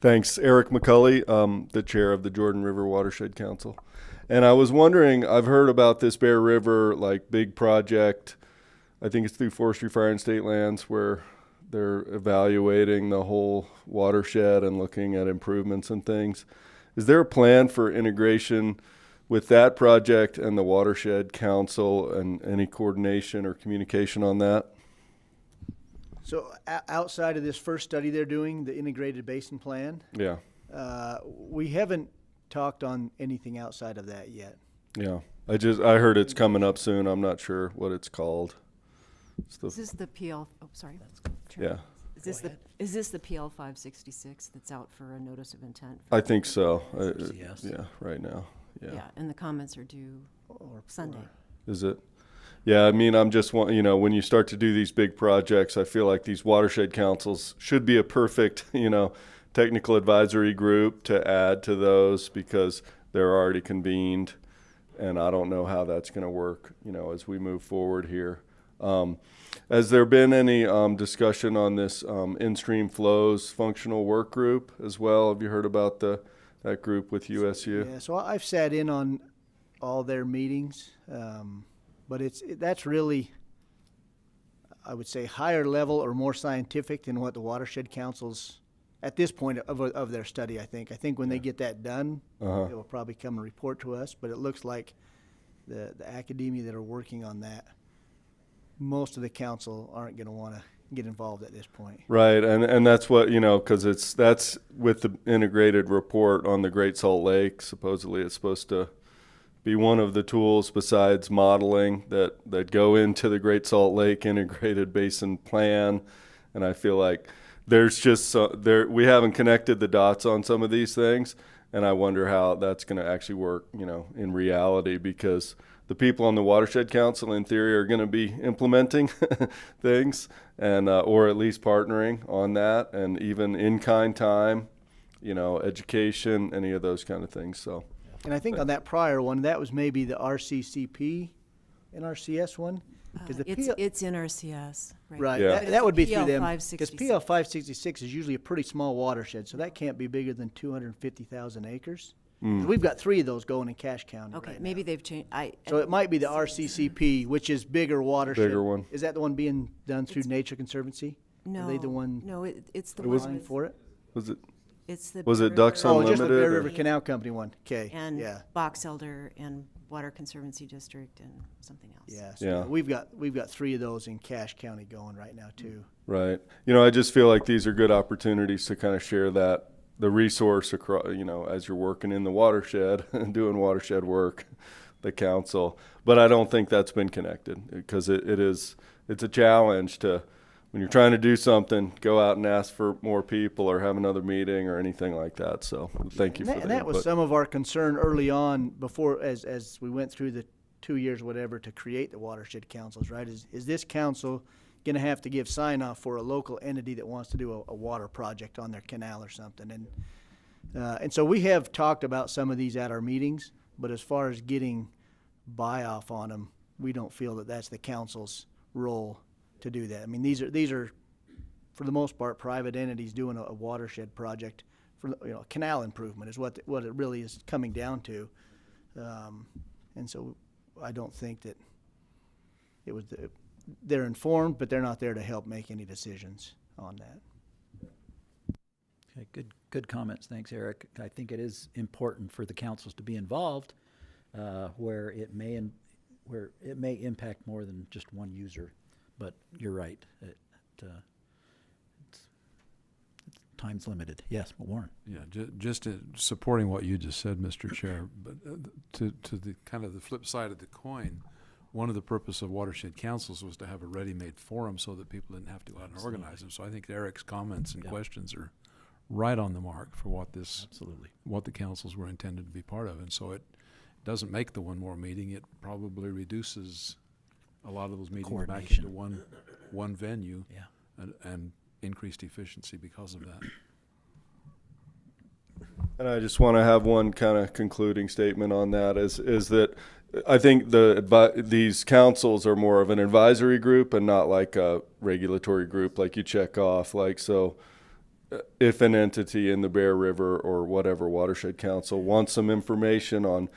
Thanks. Eric McCulley, the chair of the Jordan River Watershed Council. And I was wondering, I've heard about this Bear River, big project. I think it's through Forestry, Fire, and State Lands, where they're evaluating the whole watershed and looking at improvements and things. Is there a plan for integration with that project and the Watershed Council, and any coordination or communication on that? So outside of this first study they're doing, the integrated basin plan, Yeah. We haven't talked on anything outside of that yet. Yeah. I heard it's coming up soon. I'm not sure what it's called. Is this the PL, oh, sorry. Yeah. Is this the PL 566 that's out for a notice of intent? I think so. Yes. Yeah, right now. Yeah. Yeah, and the comments are due Sunday. Is it? Yeah, I mean, I'm just when you start to do these big projects, I feel like these watershed councils should be a perfect, technical advisory group to add to those, because they're already convened, and I don't know how that's going to work, as we move forward here. Has there been any discussion on this in-stream flows functional work group as well? Have you heard about that group with USU? Yeah, so I've sat in on all their meetings, but that's really, I would say, higher level or more scientific than what the Watershed Council's at this point of their study. I think when they get that done, it will probably come and report to us. But it looks like the academia that are working on that, most of the council aren't going to want to get involved at this point. Right, and that's what, because that's with the integrated report on the Great Salt Lake. Supposedly it's supposed to be one of the tools besides modeling that go into the Great Salt Lake Integrated Basin Plan. And I feel like there's just we haven't connected the dots on some of these things, and I wonder how that's going to actually work, in reality, because the people on the Watershed Council, in theory, are going to be implementing things, and or at least partnering on that, and even in-kind time, education, any of those kind of things. So, and I think on that prior one, that was maybe the RCCP NRCS one. It's NRCS. Right. Yeah. That would be through them. 566. Because PL 566 is usually a pretty small watershed, so that can't be bigger than 250,000 acres. We've got 3 of those going in Cache County. Okay, right maybe now. they've changed. So it might be the RCCP, which is bigger watershed. Bigger one. Is that the one being done through Nature Conservancy? No. Are they the one? No, it's the applying one for it? Was it? It's the Was it Beaver Ducks Oh, Unlimited? just the Bear or- River Canal Company one. Okay. and Yeah. Box Elder and Water Conservancy District and something else. Yeah, so Yeah. we've got 3 of those in Cache County going right now too. Right. I just feel like these are good opportunities to kind of share the resource across, as you're working in the watershed and doing watershed work, the council. But I don't think that's been connected because it's a challenge to, when you're trying to do something, go out and ask for more people or have another meeting or anything like that. So thank you for that. And that was some of our concern early on before, as we went through the 2 years, whatever, to create the watershed councils, right? Is this council going to have to give sign off for a local entity that wants to do a water project on their canal or something? And so we have talked about some of these at our meetings, but as far as getting buy off on them, we don't feel that that's the council's role to do that. I mean, these are for the most part private entities doing a watershed project for canal improvement is what it really is coming down to. And so I don't think that it was they're informed, but they're not there to help make any decisions on that. Okay, good comments. Thanks, Eric. I think it is important for the councils to be involved where it may impact more than just one user. But you're right. It's time's limited. Yes, Warren. Yeah, just supporting what you just said, Mr. Chair. But to the kind of the flip side of the coin, one of the purpose of watershed councils was to have a ready-made forum so that people didn't have to go out and organize them. So I think Eric's comments and questions are right on the mark for what the councils were intended to be part of. And so it doesn't make the one more meeting. It probably reduces a lot of those meetings back into one venue, and increased efficiency because of that. And I just want to have one kind of concluding statement on that is that I think these councils are more of an advisory group and not like a regulatory group like you check off. Like, so if an entity in the Bear River or whatever watershed council wants some information on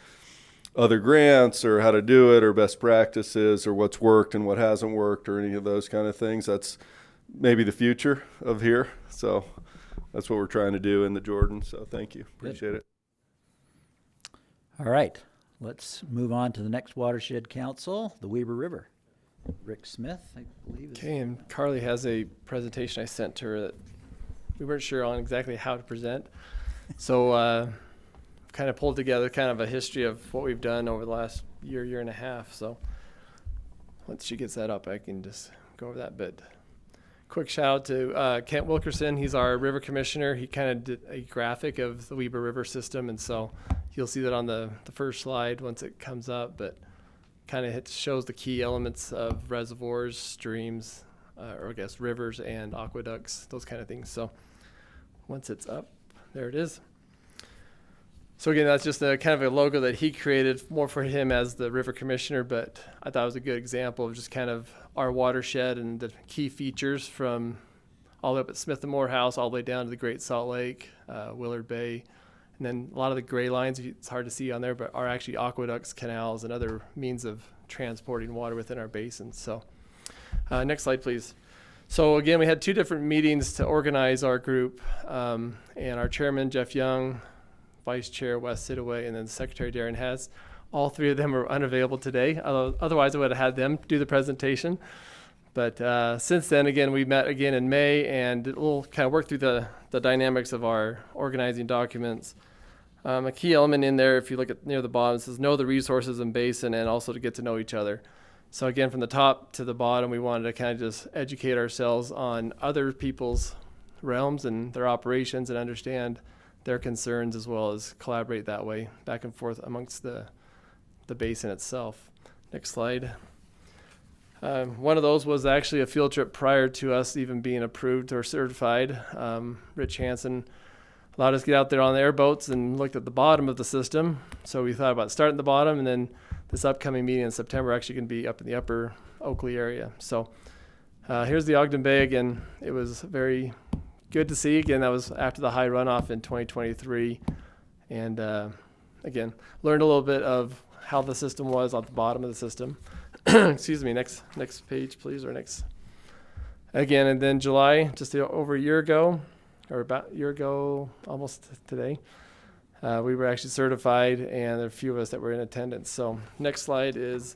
other grants or how to do it or best practices or what's worked and what hasn't worked or any of those kind of things, that's maybe the future of here. So that's what we're trying to do in the Jordan. So thank you. Appreciate it. All right. Let's move on to the next watershed council, the Weaver River. Rick Smith, I believe. Okay, and Carly has a presentation I sent to her that we weren't sure on exactly how to present. So kind of pulled together kind of a history of what we've done over the last year and a half. So once she gets that up, I can just go over that bit. Quick shout out to Kent Wilkerson. He's our river commissioner. He kind of did a graphic of the Weaver River system, and so you'll see that on the first slide once it comes up, but kind of shows the key elements of reservoirs, streams, or I guess rivers and aqueducts, those kind of things. So once it's up, there it is. So again, that's just a kind of a logo that he created more for him as the river commissioner, but I thought it was a good example of just kind of our watershed and the key features from all the way up at Smith and Morehouse, all the way down to the Great Salt Lake, Willard Bay. And then a lot of the gray lines, it's hard to see on there, but are actually aqueducts, canals, and other means of transporting water within our basin. So next slide, please. So again, we had 2 different meetings to organize our group, and our chairman, Jeff Young, Vice Chair Wes Sidaway, and then Secretary Darren Hess. All 3 of them are unavailable today. Otherwise, I would have had them do the presentation. But since then, again, we met again in May, and we'll kind of work through the dynamics of our organizing documents. A key element in there, if you look at near the bottom, it says know the resources and basin, and also to get to know each other. So again, from the top to the bottom, we wanted to kind of just educate ourselves on other people's realms and their operations and understand their concerns, as well as collaborate that way back and forth amongst the basin itself. Next slide. One of those was actually a field trip prior to us even being approved or certified. Rich Hansen allowed us to get out there on the airboats and looked at the bottom of the system. So we thought about starting at the bottom, and then this upcoming meeting in September actually going to be up in the upper Oakley area. So here's the Ogden Bay again. It was very good to see. Again, that was after the high runoff in 2023. And again, learned a little bit of how the system was on the bottom of the system. Excuse me, next page, please, or next. Again, and then July, just over a year ago, or about a year ago, almost today, We were actually certified, and there are a few of us that were in attendance. So next slide is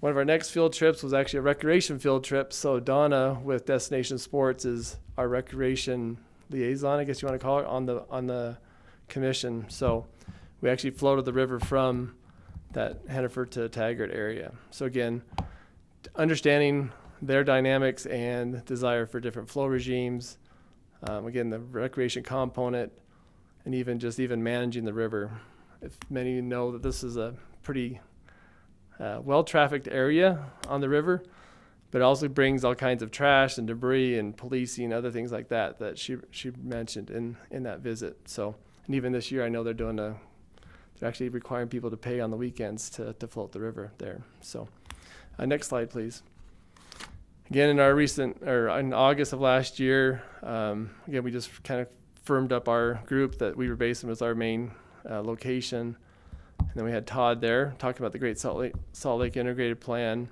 one of our next field trips was actually a recreation field trip. So Donna with Destination Sports is our recreation liaison, I guess you want to call it, on the commission. So we actually floated the river from that Hannaford to Taggart area. So again, understanding their dynamics and desire for different flow regimes, again, the recreation component, and even managing the river. If many know that this is a pretty well-trafficked area on the river, but it also brings all kinds of trash and debris and policing, other things like that she mentioned in that visit. So, and even this year, I know they're actually requiring people to pay on the weekends to float the river there. So, next slide, please. Again, in in August of last year, again, we just kind of firmed up our group that Weaver Basin was our main location. And then we had Todd there talking about the Great Salt Lake Integrated Plan.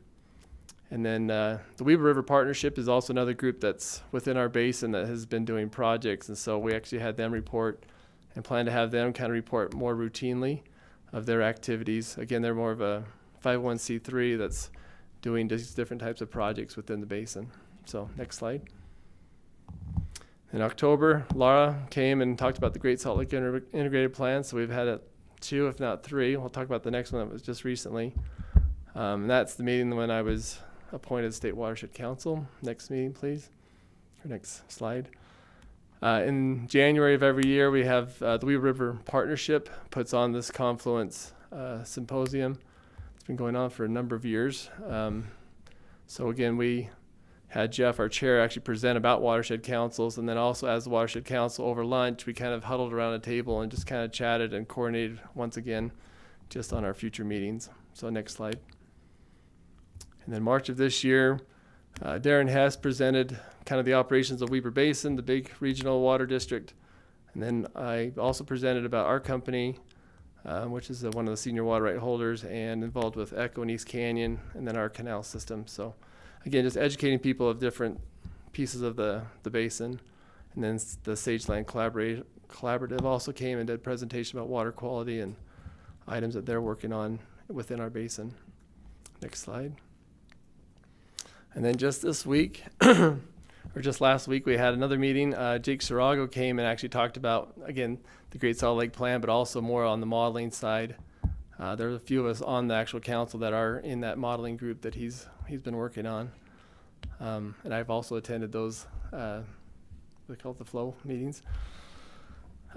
And then the Weaver River Partnership is also another group that's within our basin that has been doing projects. And so we actually had them report and plan to have them kind of report more routinely of their activities. Again, they're more of a 501c3 that's doing these different types of projects within the basin. So next slide. In October, Laura came and talked about the Great Salt Lake Integrated Plan. So we've had 2, if not 3. We'll talk about the next one that was just recently. And that's the meeting when I was appointed State Watershed Council. Next meeting, please. Or next slide. In January of every year, we have the Weaver River Partnership puts on this confluence symposium. It's been going on for a number of years. So again, we had Jeff, our chair, actually present about watershed councils, and then also as the Watershed Council over lunch, we kind of huddled around a table and just kind of chatted and coordinated once again just on our future meetings. So next slide. And then March of this year, Darren Hess presented kind of the operations of Weaver Basin, the big regional water district. And then I also presented about our company, which is one of the senior water right holders and involved with Echo and East Canyon, and then our canal system. So again, just educating people of different pieces of the basin. And then the Sageland Collaborative also came and did a presentation about water quality and items that they're working on within our basin. Next slide. And then just this week, or just last week, we had another meeting. Jake Sarago came and actually talked about, again, the Great Salt Lake Plan, but also more on the modeling side. There's a few of us on the actual council that are in that modeling group that he's been working on. And I've also attended those, they call it the flow meetings.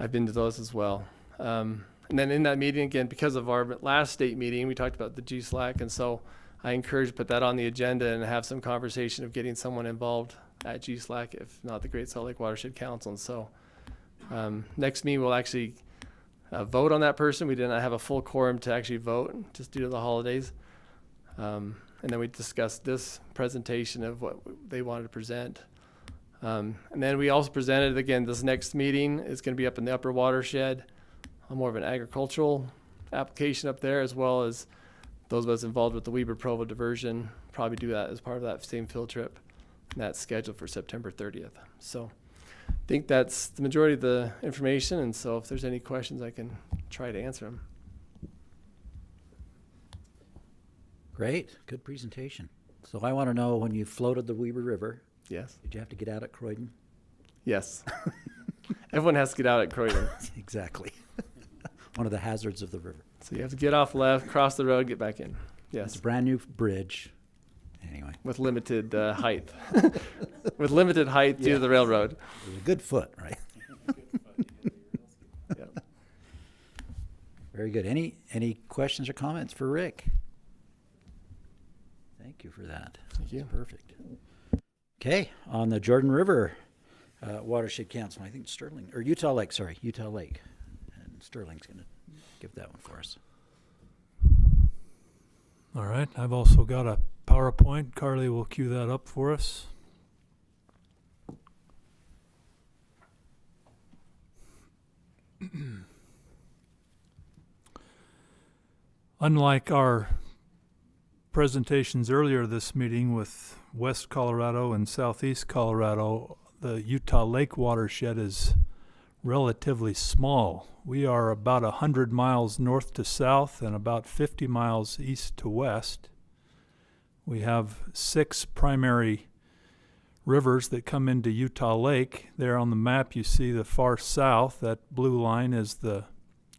I've been to those as well. And then in that meeting, again, because of our last state meeting, we talked about the GSLAC, and so I encourage to put that on the agenda and have some conversation of getting someone involved at GSLAC, if not the Great Salt Lake Watershed Council. And so next meeting, we'll actually vote on that person. We did not have a full quorum to actually vote just due to the holidays. And then we discussed this presentation of what they wanted to present. And then we also presented, again, this next meeting is going to be up in the upper watershed, more of an agricultural application up there, as well as those of us involved with the Weber Provo diversion probably do that as part of that same field trip. And that's scheduled for September 30th. So I think that's the majority of the information. And so if there's any questions, I can try to answer them. Great, good presentation. So I want to know, when you floated the Weber River, yes, did you have to get out at Croydon? Yes. Everyone has to get out at Croydon. Exactly. One of the hazards of the river. So you have to get off left, cross the road, get back in. Yes. It's a brand new bridge. Anyway. With limited height. With limited height due to the railroad. It was a good foot, right? Yep. Very good. Any questions or comments for Rick? Thank you for that. Thank you. That's perfect. Okay, on the Jordan River Watershed Council, I think Sterling, or Utah Lake, and Sterling's going to give that one for us. All right, I've also got a PowerPoint. Carly will cue that up for us. Unlike our presentations earlier this meeting with West Colorado and Southeast Colorado, the Utah Lake Watershed is relatively small. We are about 100 miles north to south and about 50 miles east to west. We have 6 primary rivers that come into Utah Lake. There on the map you see the far south, that blue line is the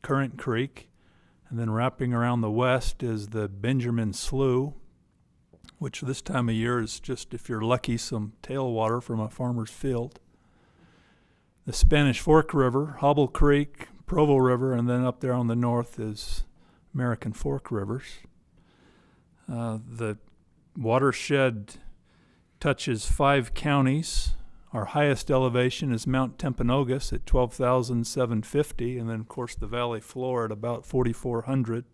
Current Creek, and then wrapping around the west is the Benjamin Slough, which this time of year is just, if you're lucky, some tailwater from a farmer's field. The Spanish Fork River, Hobble Creek, Provo River, and then up there on the north is American Fork Rivers. The watershed touches 5 counties. Our highest elevation is Mount Timpanogos at 12,750, and then of course the valley floor at about 4,400.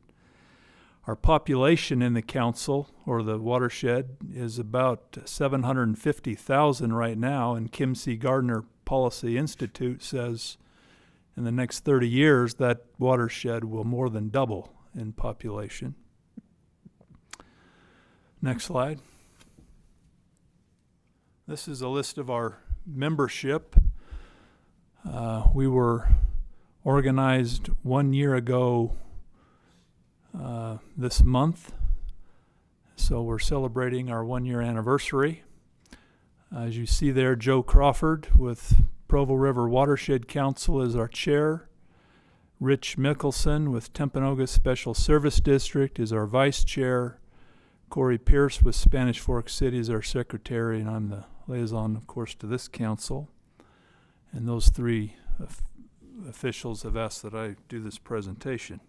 Our population in the council, or the watershed, is about 750,000 right now, and Kim C. Gardner Policy Institute says in the next 30 years that watershed will more than double in population. Next slide. This is a list of our membership. We were organized 1 year ago this month, so we're celebrating our 1-year anniversary. As you see there, Joe Crawford with Provo River Watershed Council is our chair. Rich Mickelson with Timpanogos Special Service District is our vice chair. Corey Pierce with Spanish Fork City is our secretary, and I'm the liaison, of course, to this council. And those 3 officials have asked that I do this presentation.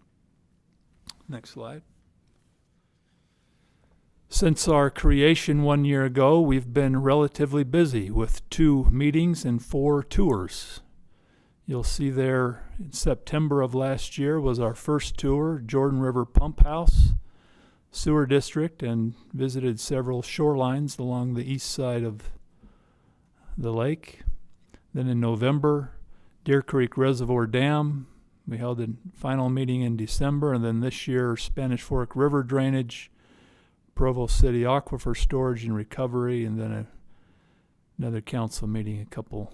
Next slide. Since our creation 1 year ago, we've been relatively busy with 2 meetings and 4 tours. You'll see there in September of last year was our first tour, Jordan River Pump House Sewer District, and visited several shorelines along the east side of the lake. Then in November, Deer Creek Reservoir Dam. We held a final meeting in December, and then this year, Spanish Fork River Drainage, Provo City Aquifer Storage and Recovery, and then another council meeting a couple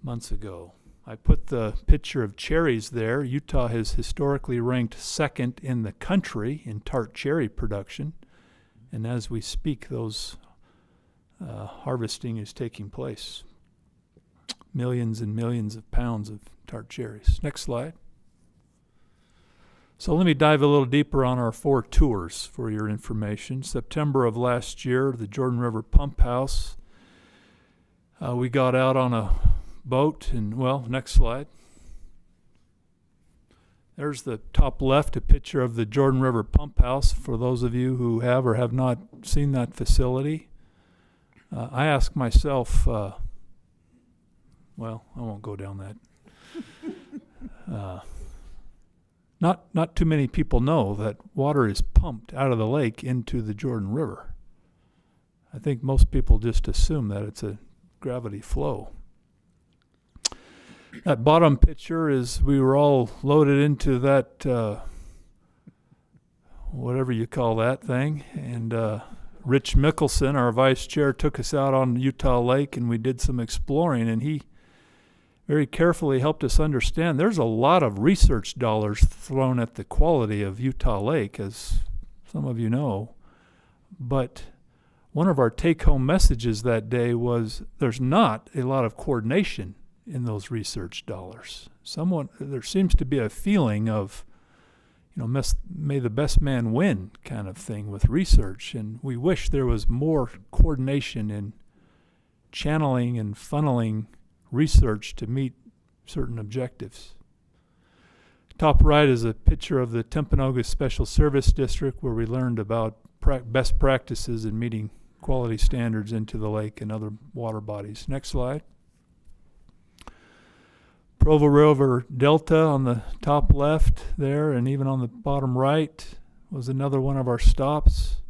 months ago. I put the picture of cherries there. Utah has historically ranked 2nd in the country in tart cherry production, and as we speak, those harvesting is taking place. Millions and millions of pounds of tart cherries. Next slide. So let me dive a little deeper on our 4 tours for your information. September of last year, the Jordan River Pump House. We got out on a boat and, well, next slide. There's the top left, a picture of the Jordan River Pump House for those of you who have or have not seen that facility. I ask myself, well, I won't go down that. Not too many people know that water is pumped out of the lake into the Jordan River. I think most people just assume that it's a gravity flow. That bottom picture is we were all loaded into that, whatever you call that thing, and Rich Mickelson, our vice chair, took us out on Utah Lake and we did some exploring, and he very carefully helped us understand there's a lot of research dollars thrown at the quality of Utah Lake, as some of you know. But one of our take-home messages that day was there's not a lot of coordination in those research dollars. There seems to be a feeling of, may the best man win kind of thing with research, and we wish there was more coordination in channeling and funneling research to meet certain objectives. Top right is a picture of the Timpanogos Special Service District, where we learned about best practices in meeting quality standards into the lake and other water bodies. Next slide. Provo River Delta on the top left there, and even on the bottom right was another one of our stops.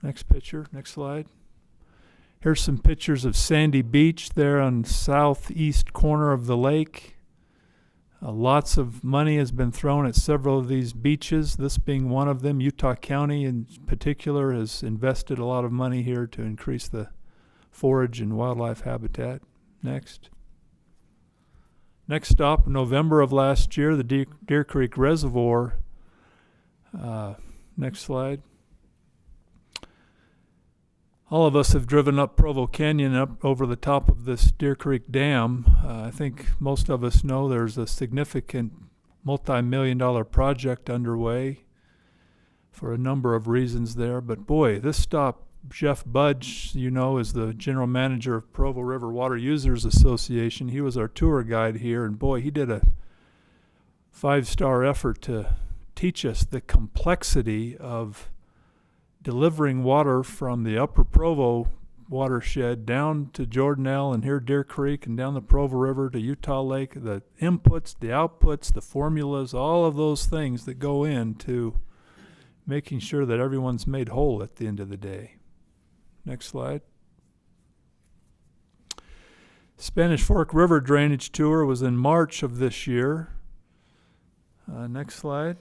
Next picture, next slide. Here's some pictures of Sandy Beach there on the southeast corner of the lake. Lots of money has been thrown at several of these beaches, this being one of them. Utah County in particular has invested a lot of money here to increase the forage and wildlife habitat. Next. Next stop, November of last year, the Deer Creek Reservoir. Next slide. All of us have driven up Provo Canyon up over the top of this Deer Creek Dam. I think most of us know there's a significant multi-million-dollar project underway for a number of reasons there. But boy, this stop, Jeff Budge, you know, is the general manager of Provo River Water Users Association. He was our tour guide here, and boy, he did a 5-star effort to teach us the complexity of delivering water from the upper Provo watershed down to Jordanelle and here Deer Creek and down the Provo River to Utah Lake, the inputs, the outputs, the formulas, all of those things that go into making sure that everyone's made whole at the end of the day. Next slide. Spanish Fork River Drainage Tour was in March of this year. Next slide.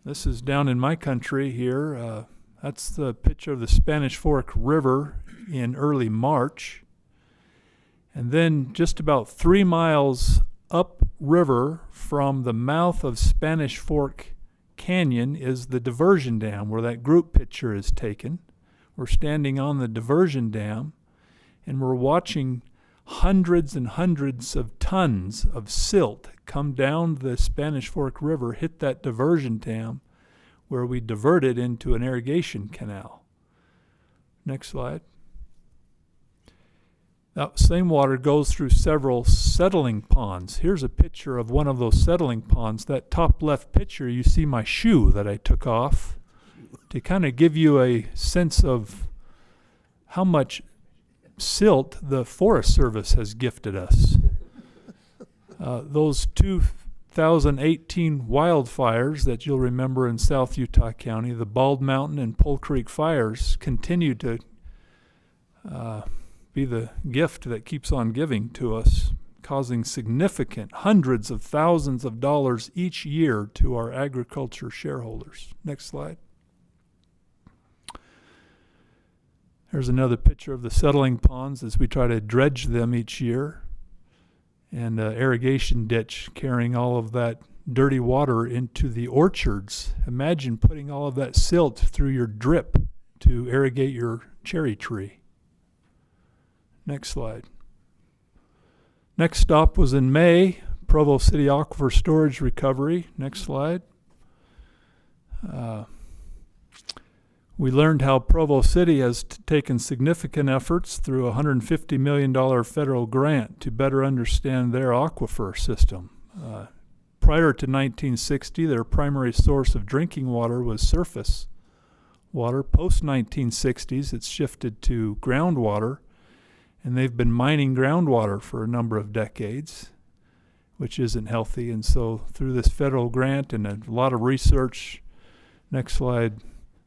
This is down in my country here. That's the picture of the Spanish Fork River in early March. And then just about 3 miles upriver from the mouth of Spanish Fork Canyon is the diversion dam where that group picture is taken. We're standing on the diversion dam and we're watching hundreds and hundreds of tons of silt come down the Spanish Fork River, hit that diversion dam where we divert it into an irrigation canal. Next slide. That same water goes through several settling ponds. Here's a picture of one of those settling ponds. That top left picture, you see my shoe that I took off to kind of give you a sense of how much silt the Forest Service has gifted us. Those 2018 wildfires that you'll remember in South Utah County, the Bald Mountain and Pole Creek fires, continue to be the gift that keeps on giving to us, causing significant hundreds of thousands of dollars each year to our agriculture shareholders. Next slide. There's another picture of the settling ponds as we try to dredge them each year, and an irrigation ditch carrying all of that dirty water into the orchards. Imagine putting all of that silt through your drip to irrigate your cherry tree. Next slide. Next stop was in May, Provo City Aquifer Storage Recovery. Next slide. We learned how Provo City has taken significant efforts through a $150 million federal grant to better understand their aquifer system. Prior to 1960, their primary source of drinking water was surface water. Post-1960s, it's shifted to groundwater, and they've been mining groundwater for a number of decades, which isn't healthy. And so through this federal grant and a lot of research, next slide,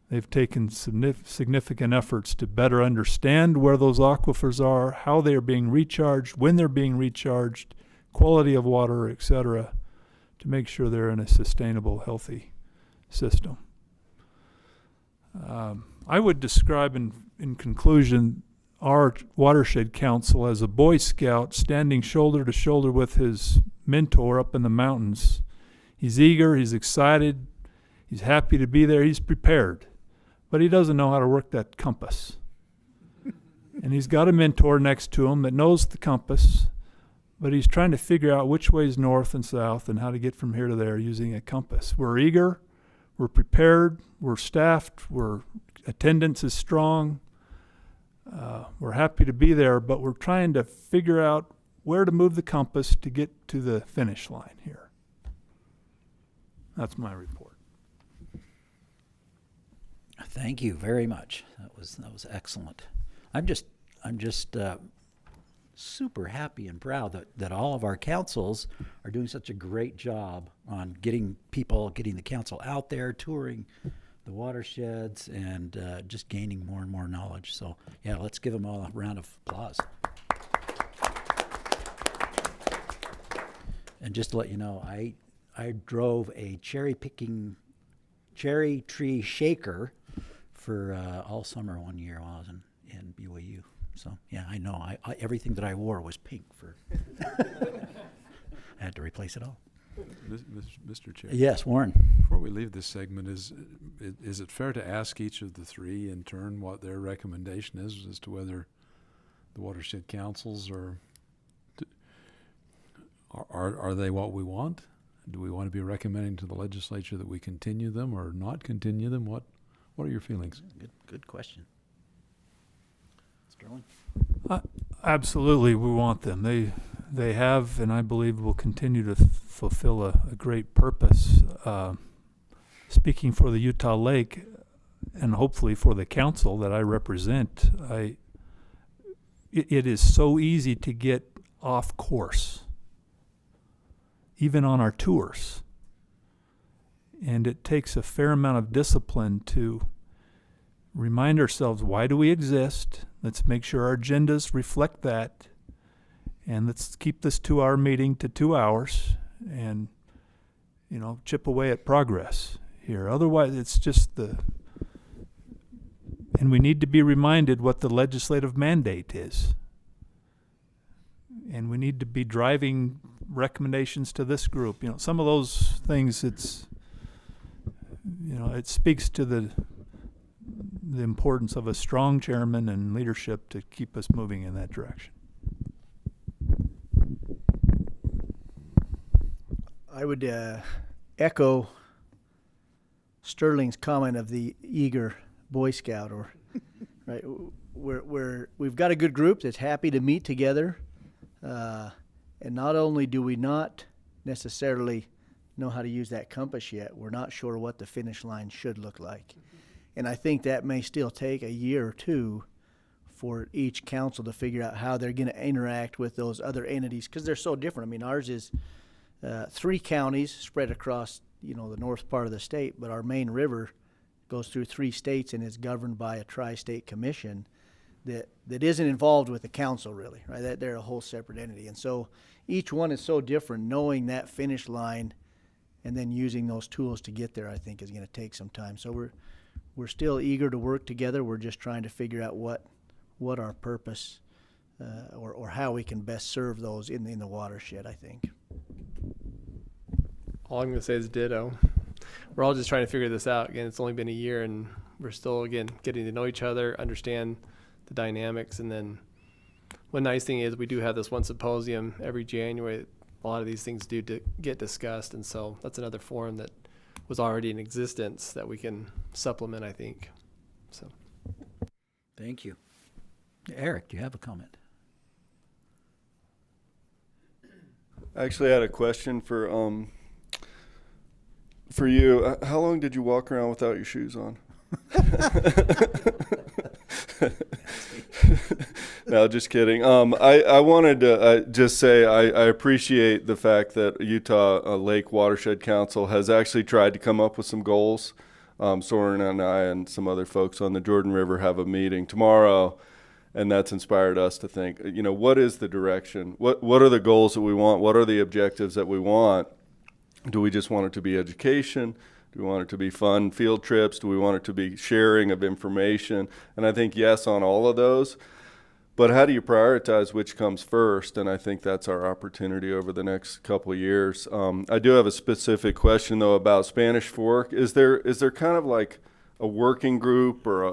they've taken significant efforts to better understand where those aquifers are, how they are being recharged, when they're being recharged, quality of water, etc., to make sure they're in a sustainable, healthy system. I would describe in conclusion our Watershed Council as a Boy Scout standing shoulder to shoulder with his mentor up in the mountains. He's eager, he's excited, he's happy to be there, he's prepared. But he doesn't know how to work that compass. And he's got a mentor next to him that knows the compass, but he's trying to figure out which way is north and south and how to get from here to there using a compass. We're eager, we're prepared, we're staffed, attendance is strong, we're happy to be there, but we're trying to figure out where to move the compass to get to the finish line here. That's my report. Thank you very much. That was excellent. I'm just super happy and proud that all of our councils are doing such a great job on getting the council out there, touring the watersheds, and just gaining more and more knowledge. So yeah, let's give them all a round of applause. And just to let you know, I drove a cherry tree shaker for all summer one year while I was in BYU. So yeah, I know. Everything that I wore was pink. had to replace it all. Mr. Chair. Yes, Warren. Before we leave this segment, is it fair to ask each of the three in turn what their recommendation is as to whether the watershed councils are they what we want? Do we want to be recommending to the legislature that we continue them or not continue them? What are your feelings? Good question. Sterling? Absolutely, we want them. They have, and I believe will continue to fulfill a great purpose. Speaking for the Utah Lake, and hopefully for the council that I represent, it is so easy to get off course, even on our tours. And it takes a fair amount of discipline to remind ourselves, why do we exist? Let's make sure our agendas reflect that. And let's keep this 2-hour meeting to 2 hours and, chip away at progress here. Otherwise, it's just and we need to be reminded what the legislative mandate is. And we need to be driving recommendations to this group. Some of those things, it speaks to the importance of a strong chairman and leadership to keep us moving in that direction. I would echo Sterling's comment of the eager Boy Scout, right? We've got a good group that's happy to meet together, and not only do we not necessarily know how to use that compass yet, we're not sure what the finish line should look like. And I think that may still take a year or two for each council to figure out how they're going to interact with those other entities, because they're so different. I mean, ours is 3 counties spread across, the north part of the state, but our main river goes through 3 states and is governed by a tri-state commission that isn't involved with the council, really, right? They're a whole separate entity. And so each one is so different. Knowing that finish line and then using those tools to get there, I think, is going to take some time. So we're still eager to work together. We're just trying to figure out what our purpose or how we can best serve those in the watershed, I think. All I'm going to say is ditto. We're all just trying to figure this out. Again, it's only been a year, and we're still, again, getting to know each other, understand the dynamics. And then one nice thing is we do have this one symposium every January. A lot of these things do get discussed, and so that's another forum that was already in existence that we can supplement, I think. So, thank you. Eric, do you have a comment? I actually had a question for you. How long did you walk around without your shoes on? No, just kidding. I wanted to just say I appreciate the fact that Utah Lake Watershed Council has actually tried to come up with some goals. Soren and I and some other folks on the Jordan River have a meeting tomorrow, and that's inspired us to think, what is the direction? What are the goals that we want? What are the objectives that we want? Do we just want it to be education? Do we want it to be fun field trips? Do we want it to be sharing of information? And I think yes on all of those. But how do you prioritize which comes first? And I think that's our opportunity over the next couple of years. I do have a specific question, though, about Spanish Fork. Is there kind of like a working group or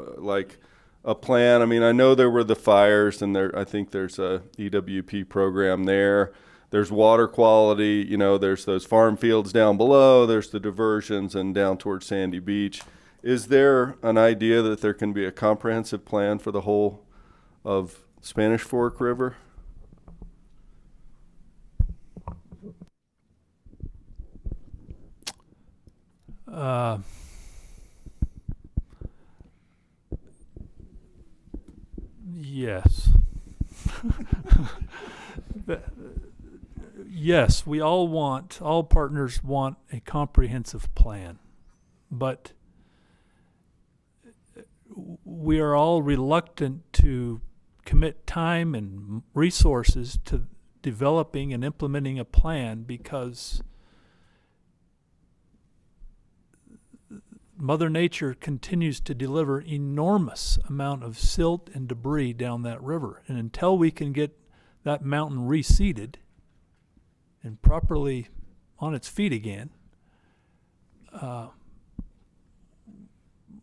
a plan? I mean, I know there were the fires, and I think there's a EWP program there. There's water quality, there's those farm fields down below, there's the diversions and down towards Sandy Beach. Is there an idea that there can be a comprehensive plan for the whole of Spanish Fork River? Yes. Yes, all partners want a comprehensive plan, but we are all reluctant to commit time and resources to developing and implementing a plan because Mother Nature continues to deliver enormous amount of silt and debris down that river. And until we can get that mountain reseeded, and properly on its feet again,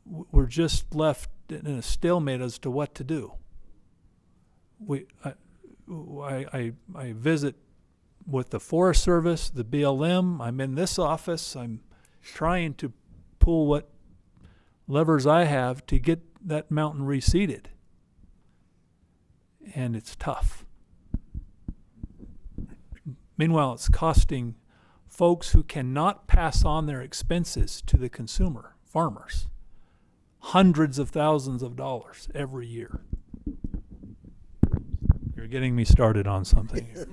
we're just left in a stalemate as to what to do. I visit with the Forest Service, the BLM. I'm in this office. I'm trying to pull what levers I have to get that mountain reseeded. And it's tough. Meanwhile, it's costing folks who cannot pass on their expenses to the consumer, farmers, hundreds of thousands of dollars every year. You're getting me started on something here.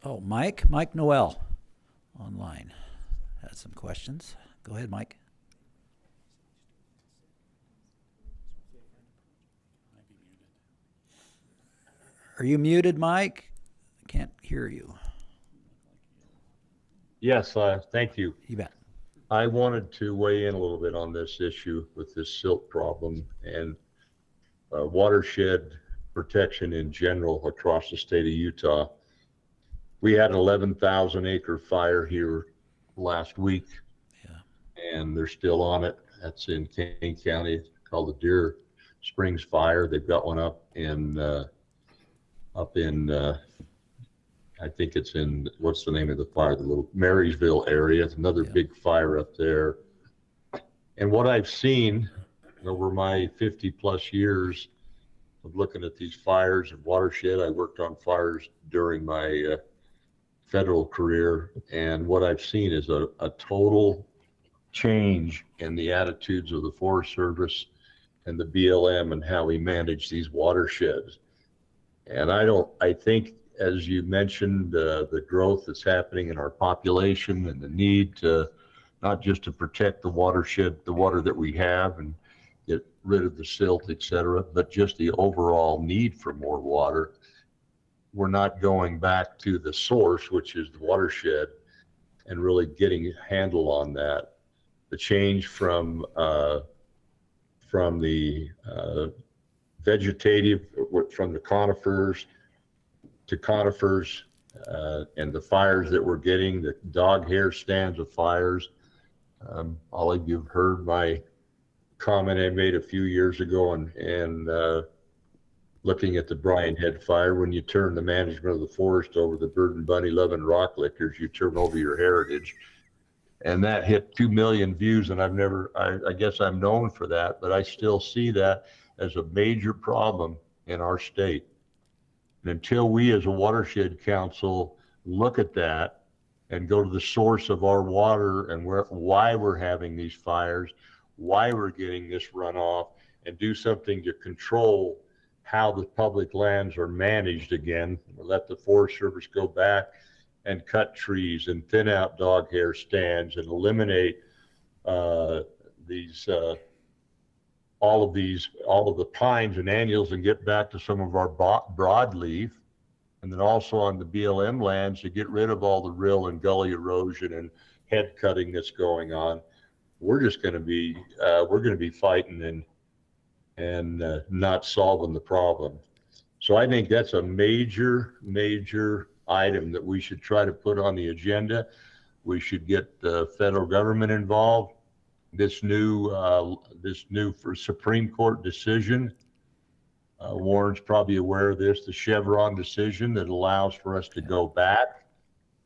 Oh, Mike Noel online has some questions. Go ahead, Mike. Are you muted, Mike? I can't hear you. Yes, thank you. You bet. I wanted to weigh in a little bit on this issue with this silt problem and watershed protection in general across the state of Utah. We had an 11,000 acre fire here last week, and they're still on it. That's in Kane County, called the Deer Springs Fire. They've got one up in I think it's in, what's the name of the fire? The little Marysville area. It's another big fire up there. And what I've seen over my 50 plus years of looking at these fires and Watershed, I worked on fires during my federal career. And what I've seen is a total change in the attitudes of the Forest Service and the BLM and how we manage these watersheds. And I think, as you mentioned, the growth that's happening in our population and the need to not just to protect the watershed, the water that we have and get rid of the silt, et cetera, but just the overall need for more water. We're not going back to the source, which is the watershed, and really getting a handle on that. The change from the vegetative, from the conifers to conifers, and the fires that we're getting, the dog hair stands of fires. All of you have heard my comment I made a few years ago and looking at the Bryan Head fire. When you turn the management of the forest over the bird and bunny loving rock lickers, you turn over your heritage. And that hit 2 million views, and I guess I'm known for that, but I still see that as a major problem in our state. And until we as a watershed council look at that and go to the source of our water and why we're having these fires, why we're getting this runoff, and do something to control how the public lands are managed again, let the Forest Service go back and cut trees and thin out dog hair stands and eliminate all of the pines and annuals and get back to some of our broadleaf, and then also on the BLM lands to get rid of all the rill and gully erosion and head cutting that's going on. We're just going to be fighting and not solving the problem. So I think that's a major item that we should try to put on the agenda. We should get the federal government involved. This new Supreme Court decision, Warren's probably aware of this, the Chevron decision that allows for us to go back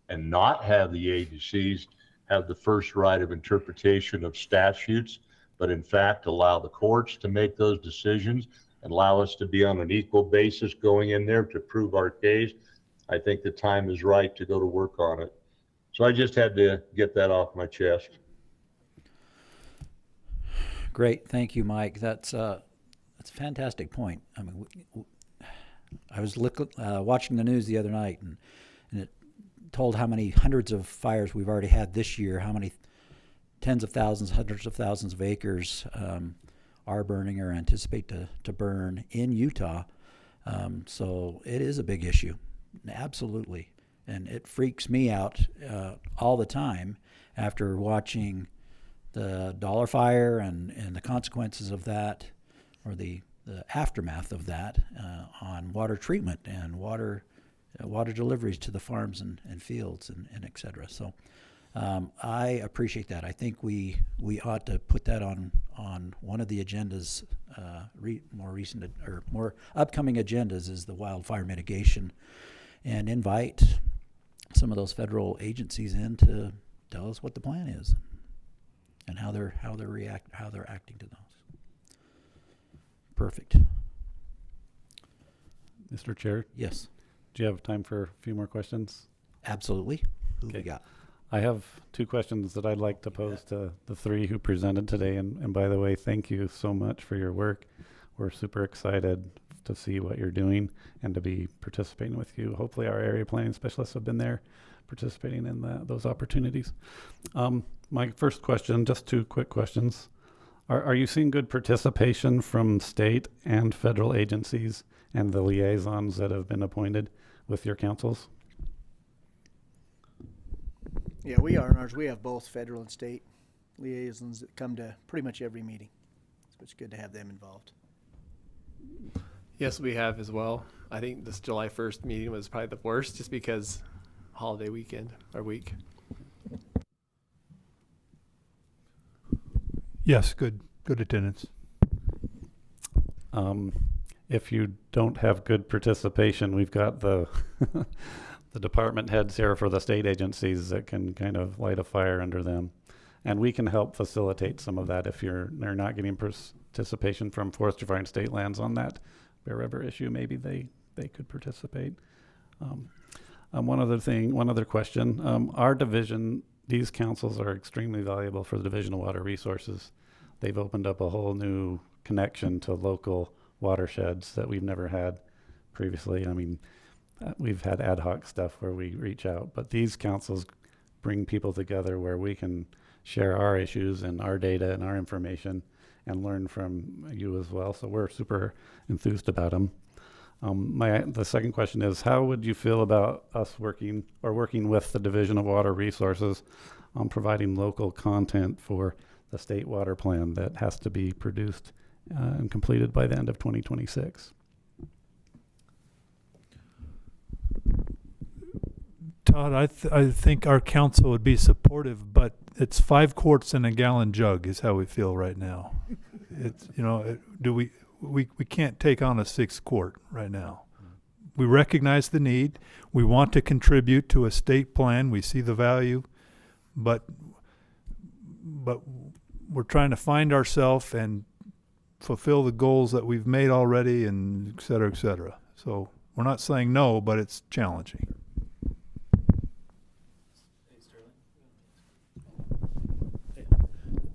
and not have the agencies have the first right of interpretation of statutes, but in fact allow the courts to make those decisions and allow us to be on an equal basis going in there to prove our case. I think the time is right to go to work on it. So I just had to get that off my chest. Great, thank you, Mike. That's a fantastic point. I mean, I was watching the news the other night, and it told how many hundreds of fires we've already had this year, how many tens of thousands, hundreds of thousands of acres are burning or anticipate to burn in Utah. So it is a big issue, absolutely. And it freaks me out all the time after watching the Dollar Fire and the consequences of that or the aftermath of that on water treatment and water deliveries to the farms and fields and et cetera. So I appreciate that. I think we ought to put that on one of the agendas, more upcoming agendas is the wildfire mitigation, and invite some of those federal agencies in to tell us what the plan is and how they're acting to those. Perfect. Mr. Chair? Yes. Do you have time for a few more questions? Absolutely. Who we got? I have 2 questions that I'd like to pose to the 3 who presented today. And by the way, thank you so much for your work. We're super excited to see what you're doing and to be participating with you. Hopefully our area planning specialists have been there participating in those opportunities. My first question, just 2 quick questions. Are you seeing good participation from state and federal agencies and the liaisons that have been appointed with your councils? Yeah, we are in ours. We have both federal and state liaisons that come to pretty much every meeting. So it's good to have them involved. Yes, we have as well. I think this July 1st meeting was probably the worst just because holiday weekend or week. Yes, good attendance. If you don't have good participation, we've got the the department heads here for the state agencies that can kind of light a fire under them. And we can help facilitate some of that if they're not getting participation from Forestry Fire and State Lands on that Bear River issue. Maybe they could participate. One other question. Our division, these councils are extremely valuable for the Division of Water Resources. They've opened up a whole new connection to local watersheds that we've never had previously. I mean, we've had ad hoc stuff where we reach out, but these councils bring people together where we can share our issues and our data and our information and learn from you as well. So we're super enthused about them. The second question is, how would you feel about us working with the Division of Water Resources on providing local content for the state water plan that has to be produced and completed by the end of 2026? Todd, I think our council would be supportive, but it's 5 quarts in a gallon jug is how we feel right now. It's, we can't take on a 6 quart right now. We recognize the need. We want to contribute to a state plan. We see the value, but we're trying to find ourselves and fulfill the goals that we've made already, and et cetera, et cetera. So we're not saying no, but it's challenging.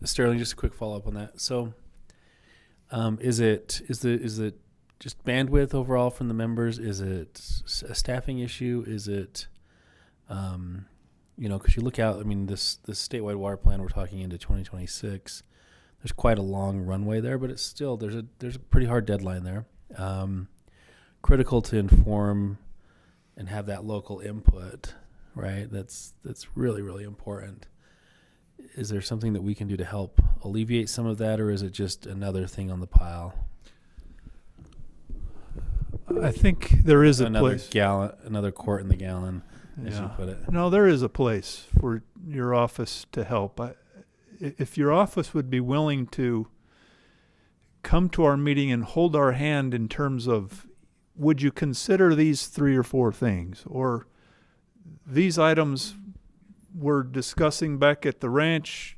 Sterling, just a quick follow-up on that. So, is it just bandwidth overall from the members? Is it a staffing issue? Is it, because you look out, I mean, this statewide water plan, we're talking into 2026. There's quite a long runway there, but it's still, there's a pretty hard deadline there. Critical to inform and have that local input, right? That's really, really important. Is there something that we can do to help alleviate some of that, or is it just another thing on the pile? I think there is another quart in the gallon, as you put it. No, there is a place for your office to help. If your office would be willing to come to our meeting and hold our hand in terms of, would you consider these 3 or 4 things, or these items we're discussing back at the ranch,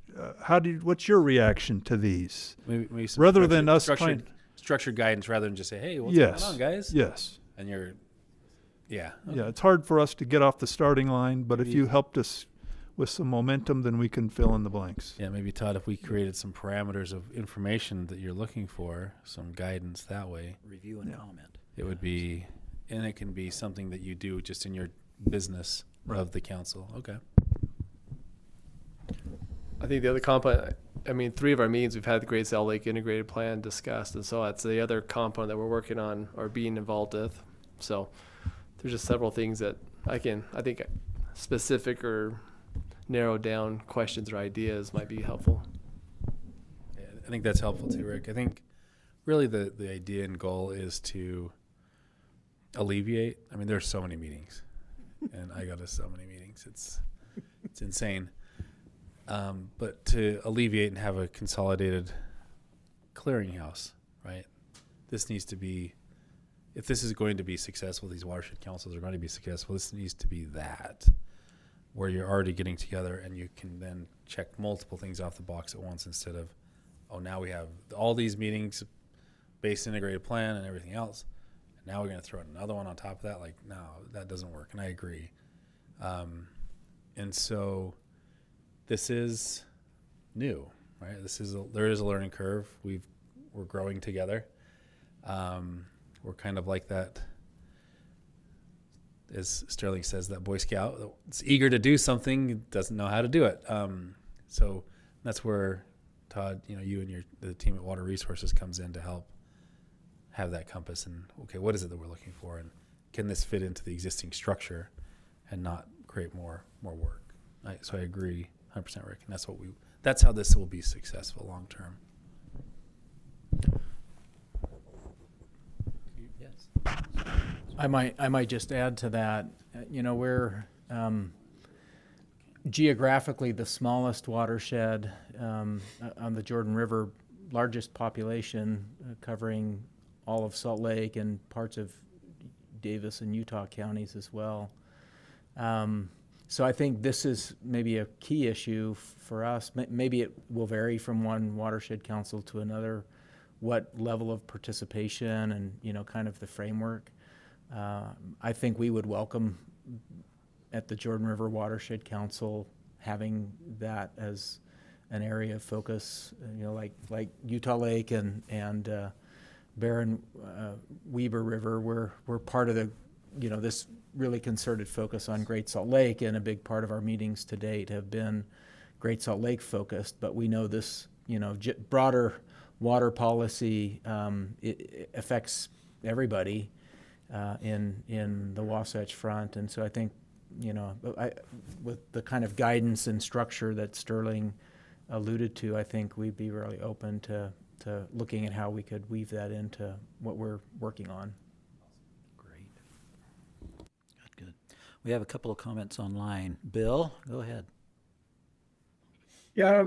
what's your reaction to these? Maybe rather than us structured guidance, rather than just say, hey, what's going on, guys? Yes. And you're, yeah. Yeah, it's hard for us to get off the starting line, but if you helped us with some momentum, then we can fill in the blanks. Yeah, maybe, Todd, if we created some parameters of information that you're looking for, some guidance that way. Review and comment. It would be, and it can be something that you do just in your business of the council. Okay. I think the other component, 3 of our meetings, we've had the Great Salt Lake Integrated Plan discussed, and so that's the other component that we're working on or being involved with. So there's just several things that I think specific or narrow down questions or ideas might be helpful. Yeah, I think that's helpful too, Rick. I think really the idea and goal is to alleviate. I mean, there's so many meetings, and I go to so many meetings. It's insane. But to alleviate and have a consolidated clearinghouse, right? This needs to be, if this is going to be successful, these watershed councils are going to be successful, this needs to be that, where you're already getting together and you can then check multiple things off the box at once instead of, oh, now we have all these meetings, base integrated plan and everything else, and now we're going to throw another one on top of that. Like, no, that doesn't work, and I agree. And so this is new, right? There is a learning curve. We're growing together. We're kind of like that, as Sterling says, that Boy Scout that's eager to do something, doesn't know how to do it. So that's where Todd, you and the team at Water Resources comes in to help have that compass and, okay, what is it that we're looking for, and can this fit into the existing structure and not create more work? So I agree 100%, Rick, and that's how this will be successful long term. Yes. I might just add to that. We're geographically the smallest watershed on the Jordan River, largest population covering all of Salt Lake and parts of Davis and Utah counties as well. So I think this is maybe a key issue for us. Maybe it will vary from one watershed council to another, what level of participation and, kind of the framework. I think we would welcome at the Jordan River Watershed Council having that as an area of focus, like Utah Lake and Barron Weber River. We're part of the, this really concerted focus on Great Salt Lake, and a big part of our meetings to date have been Great Salt Lake focused. But we know this, broader water policy it affects everybody in the Wasatch Front, and so I think with the kind of guidance and structure that Sterling alluded to, I think we'd be really open to looking at how we could weave that into what we're working on. Great. Good. We have a couple of comments online. Bill, go ahead. Yeah,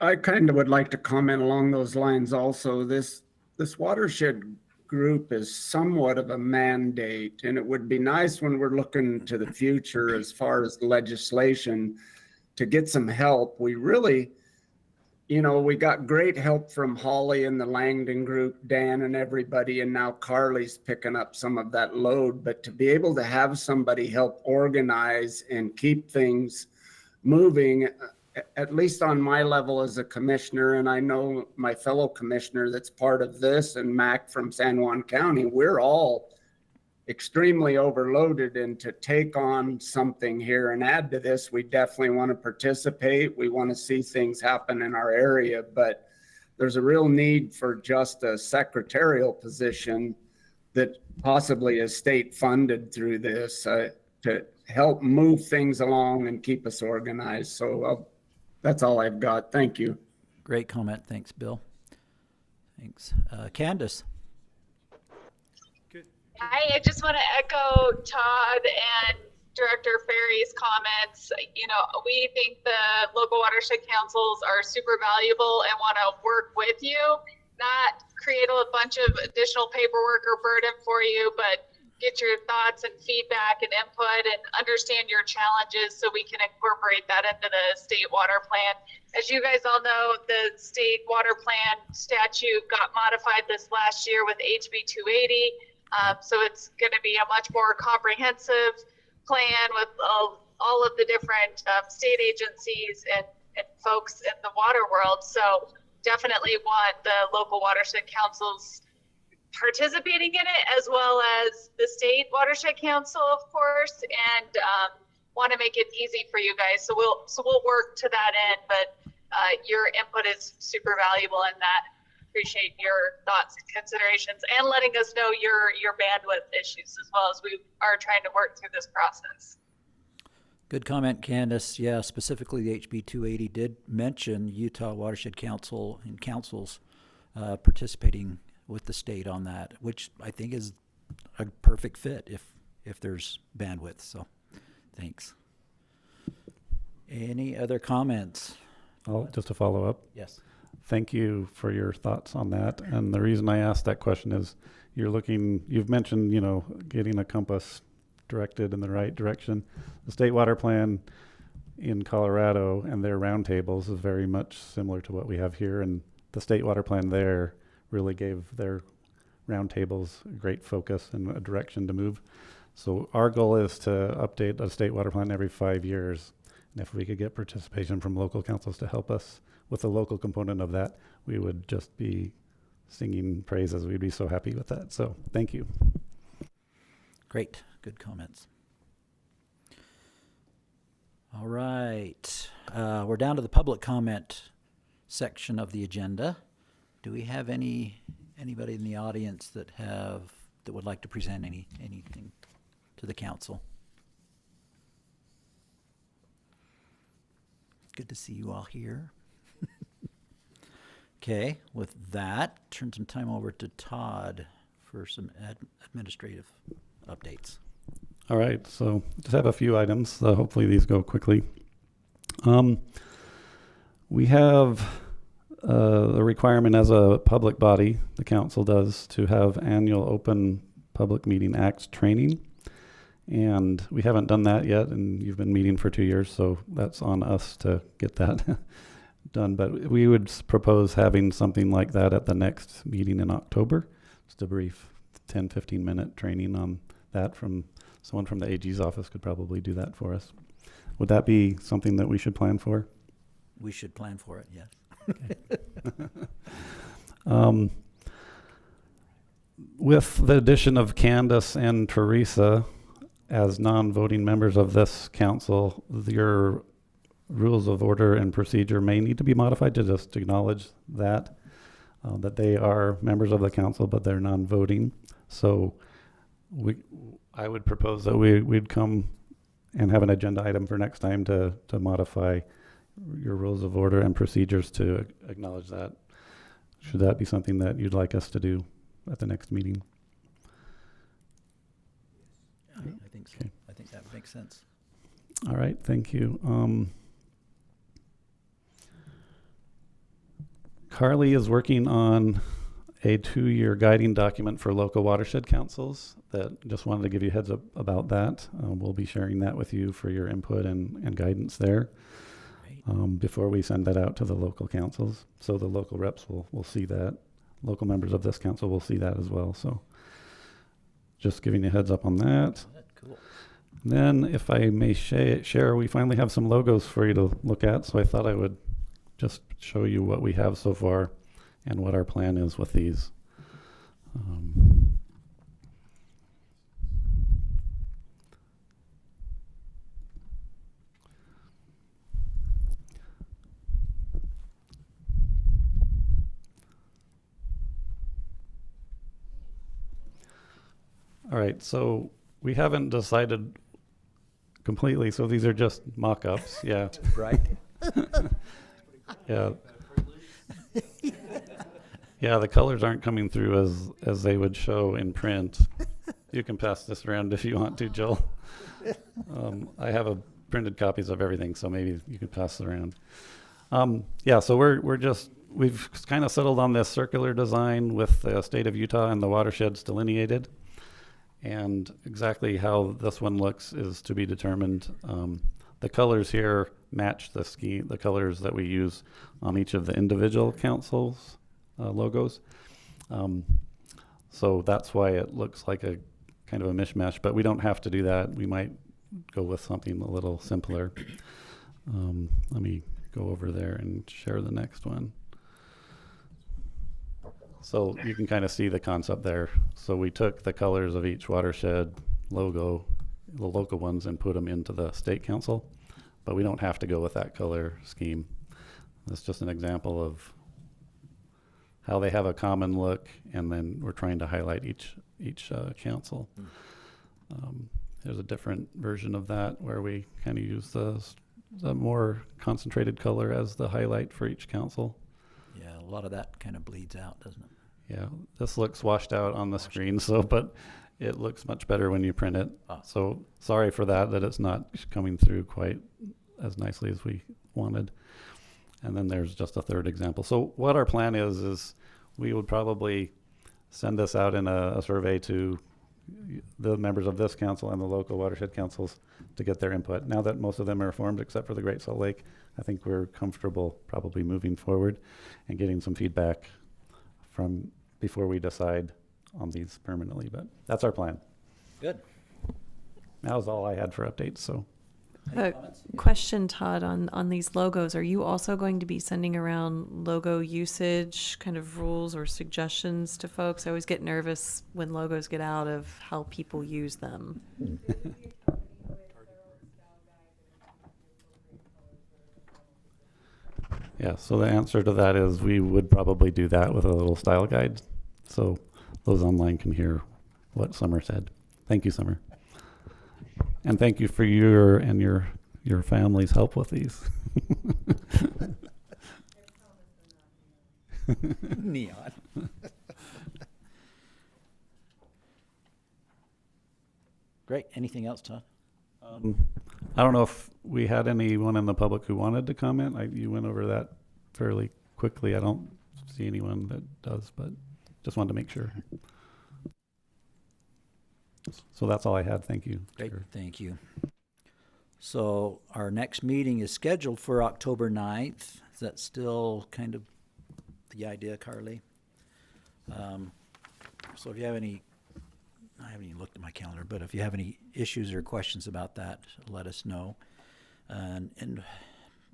I kind of would like to comment along those lines also. This watershed group is somewhat of a mandate, and it would be nice when we're looking to the future as far as legislation to get some help. We really, we got great help from Holly and the Langdon group, Dan and everybody, and now Carly's picking up some of that load. But to be able to have somebody help organize and keep things moving, at least on my level as a commissioner, and I know my fellow commissioner that's part of this, and Mac from San Juan County, we're all extremely overloaded, and to take on something here and add to this, we definitely want to participate. We want to see things happen in our area, but there's a real need for just a secretarial position that possibly is state funded through this to help move things along and keep us organized. So that's all I've got. Thank you. Great comment. Thanks, Bill. Thanks. Candace. I just want to echo Todd and Director Ferry's comments. We think the local watershed councils are super valuable and want to work with you, not create a bunch of additional paperwork or burden for you, but get your thoughts and feedback and input and understand your challenges so we can incorporate that into the state water plan. As you guys all know, the state water plan statute got modified this last year with HB 280. So it's going to be a much more comprehensive plan with all of the different state agencies and folks in the water world. So definitely want the local watershed councils participating in it, as well as the state watershed council, of course, and want to make it easy for you guys. So we'll work to that end, but your input is super valuable in that. Appreciate your thoughts and considerations, and letting us know your bandwidth issues as well, as we are trying to work through this process. Good comment, Candace. Yeah, specifically the HB 280 did mention Utah Watershed Council and councils participating with the state on that, which I think is a perfect fit if there's bandwidth. So thanks. Any other comments? Just to follow up. Yes. Thank you for your thoughts on that. And the reason I asked that question is you've mentioned, getting a compass directed in the right direction. The state water plan in Colorado and their roundtables is very much similar to what we have here. And the state water plan there really gave their roundtables a great focus and a direction to move. So our goal is to update a state water plan every 5 years. And if we could get participation from local councils to help us with the local component of that, we would just be singing praises. We'd be so happy with that. So thank you. Great. Good comments. All right. We're down to the public comment section of the agenda. Do we have anybody in the audience that would like to present anything to the council? Good to see you all here. Okay, with that, turn some time over to Todd for some administrative updates. All right, so just have a few items. Hopefully these go quickly. We have a requirement as a public body, the council does, to have annual Open Public Meeting Acts training. And we haven't done that yet, and you've been meeting for 2 years, so that's on us to get that done. But we would propose having something like that at the next meeting in October. Just a brief 10-15 minute training on that from someone from the AG's office could probably do that for us. Would that be something that we should plan for? We should plan for it, yes. Okay. With the addition of Candace and Teresa as non-voting members of this council, your rules of order and procedure may need to be modified to just acknowledge that they are members of the council, but they're non-voting. So I would propose that we'd come and have an agenda item for next time to modify your rules of order and procedures to acknowledge that. Should that be something that you'd like us to do at the next meeting? I think so. Okay. I think that makes sense. All right, thank you. Carly is working on a 2-year guiding document for local watershed councils. That just wanted to give you a heads up about that. We'll be sharing that with you for your input and guidance there before we send that out to the local councils. So the local reps will see that. Local members of this council will see that as well. So just giving you a heads up on that. Cool. Then if I may share, we finally have some logos for you to look at. So I thought I would just show you what we have so far and what our plan is with these. All right, so we haven't decided completely, so these are just mock-ups, yeah. Right. Yeah. Yeah, the colors aren't coming through as they would show in print. You can pass this around if you want to, Joel. I have printed copies of everything, so maybe you could pass it around. Yeah, so we've kind of settled on this circular design with the state of Utah and the watersheds delineated. And exactly how this one looks is to be determined. The colors here match the colors that we use on each of the individual councils' logos. So that's why it looks like a kind of a mishmash, but we don't have to do that. We might go with something a little simpler. Let me go over there and share the next one. So you can kind of see the concept there. So we took the colors of each watershed logo, the local ones, and put them into the state council, but we don't have to go with that color scheme. That's just an example of how they have a common look, and then we're trying to highlight each council. There's a different version of that where we kind of use the more concentrated color as the highlight for each council. Yeah, a lot of that kind of bleeds out, doesn't it? Yeah, this looks washed out on the screen, so, but it looks much better when you print it. So sorry for that it's not coming through quite as nicely as we wanted. And then there's just a third example. So what our plan is we would probably send this out in a survey to the members of this council and the local watershed councils to get their input. Now that most of them are formed except for the Great Salt Lake, I think we're comfortable probably moving forward and getting some feedback from before we decide on these permanently, but that's our plan. Good. That was all I had for updates, so. Question, Todd, on these logos. Are you also going to be sending around logo usage kind of rules or suggestions to folks? I always get nervous when logos get out of how people use them. Yeah, so the answer to that is we would probably do that with a little style guide. So those online can hear what Summer said. Thank you, Summer. And thank you for your and your family's help with these. Neon. Great. Anything else, Todd? I don't know if we had anyone in the public who wanted to comment. You went over that fairly quickly. I don't see anyone that does, but just wanted to make sure. So that's all I had. Thank you. Great. Thank you. So our next meeting is scheduled for October 9th. Is that still kind of the idea, Carly? So if you have any, I haven't even looked at my calendar, but if you have any issues or questions about that, let us know. And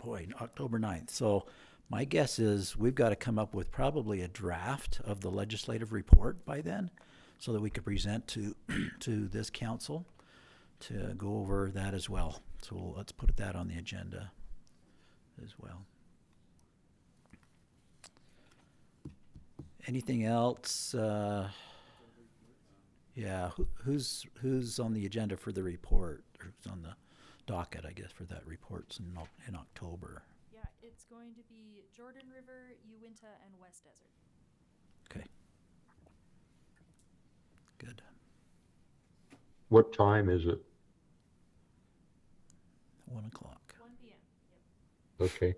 boy, October 9th. So my guess is we've got to come up with probably a draft of the legislative report by then so that we could present to this council to go over that as well. So let's put that on the agenda as well. Anything else? Yeah, who's on the agenda for the report? Or who's on the docket, I guess, for that report in October? Yeah, it's going to be Jordan River, Uinta, and West Desert. Okay. Good. What time is it? 1 o'clock. 1 p.m. Yep. Okay.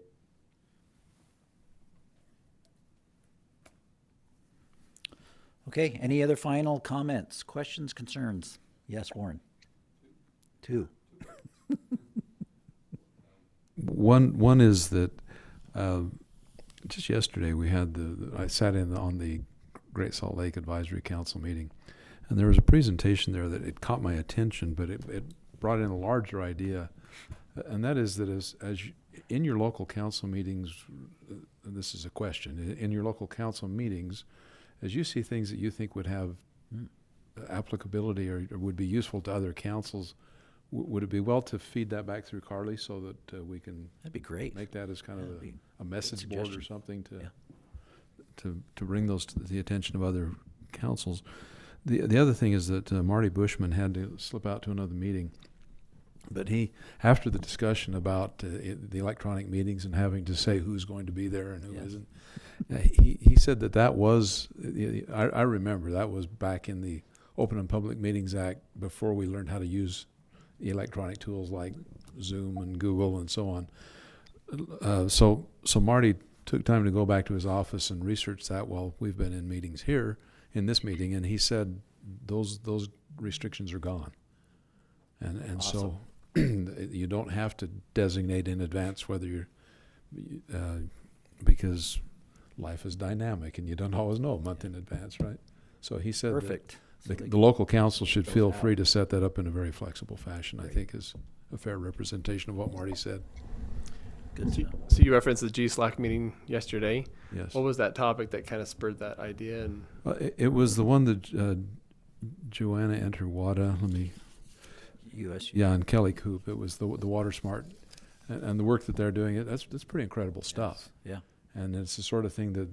Okay, any other final comments, questions, concerns? Yes, Warren. 2. One is that just yesterday we had I sat in on the Great Salt Lake Advisory Council meeting, and there was a presentation there that it caught my attention, but it brought in a larger idea, and that is that as you, in your local council meetings, this is a question, in your local council meetings, as you see things that you think would have applicability or would be useful to other councils, would it be well to feed that back through Carly so that we can That'd be great. Make that as kind of a message board or something to bring those to the attention of other councils. The other thing is that Marty Bushman had to slip out to another meeting, but he, after the discussion about the electronic meetings and having to say who's going to be there and who isn't, he said that was, I remember that was back in the Open and Public Meetings Act before we learned how to use electronic tools like Zoom and Google and so on. So Marty took time to go back to his office and research that while we've been in meetings here in this meeting, and he said those restrictions are gone. And awesome. So you don't have to designate in advance whether you're, because life is dynamic and you don't always know a month in advance, right? So he said perfect. The local council should feel free to set that up in a very flexible fashion, I think is a fair representation of what Marty said. Good to know. So you referenced the G-SLAC meeting yesterday. Yes. What was that topic that kind of spurred that idea? And it was the one that Joanna Enterwada, and Kelly Coop. It was the Water Smart and the work that they're doing. That's pretty incredible stuff. Yeah. And it's the sort of thing that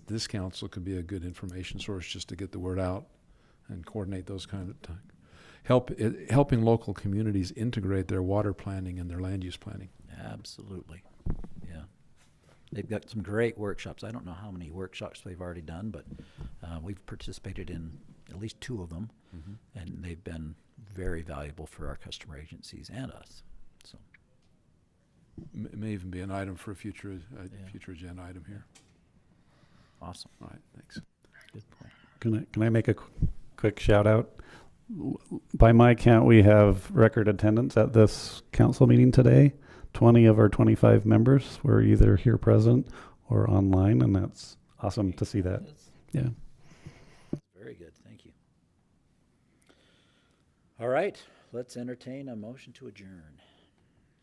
this council could be a good information source just to get the word out and coordinate those kind of helping local communities integrate their water planning and their land use planning. Absolutely. Yeah. They've got some great workshops. I don't know how many workshops they've already done, but we've participated in at least 2 of them, and they've been very valuable for our customer agencies and us. So It may even be an item for a future future agenda item here. Awesome. All right, thanks. Good point. Can I make a quick shout out? By my count, we have record attendance at this council meeting today. 20 of our 25 members were either here present or online, and that's awesome to see that. Yeah. Very good. Thank you. All right. Let's entertain a motion to adjourn.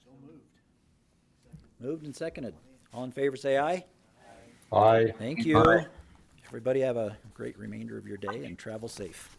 So moved. Moved and seconded. All in favor, say aye. Aye. Thank you. Aye. Everybody have a great remainder of your day and travel safe.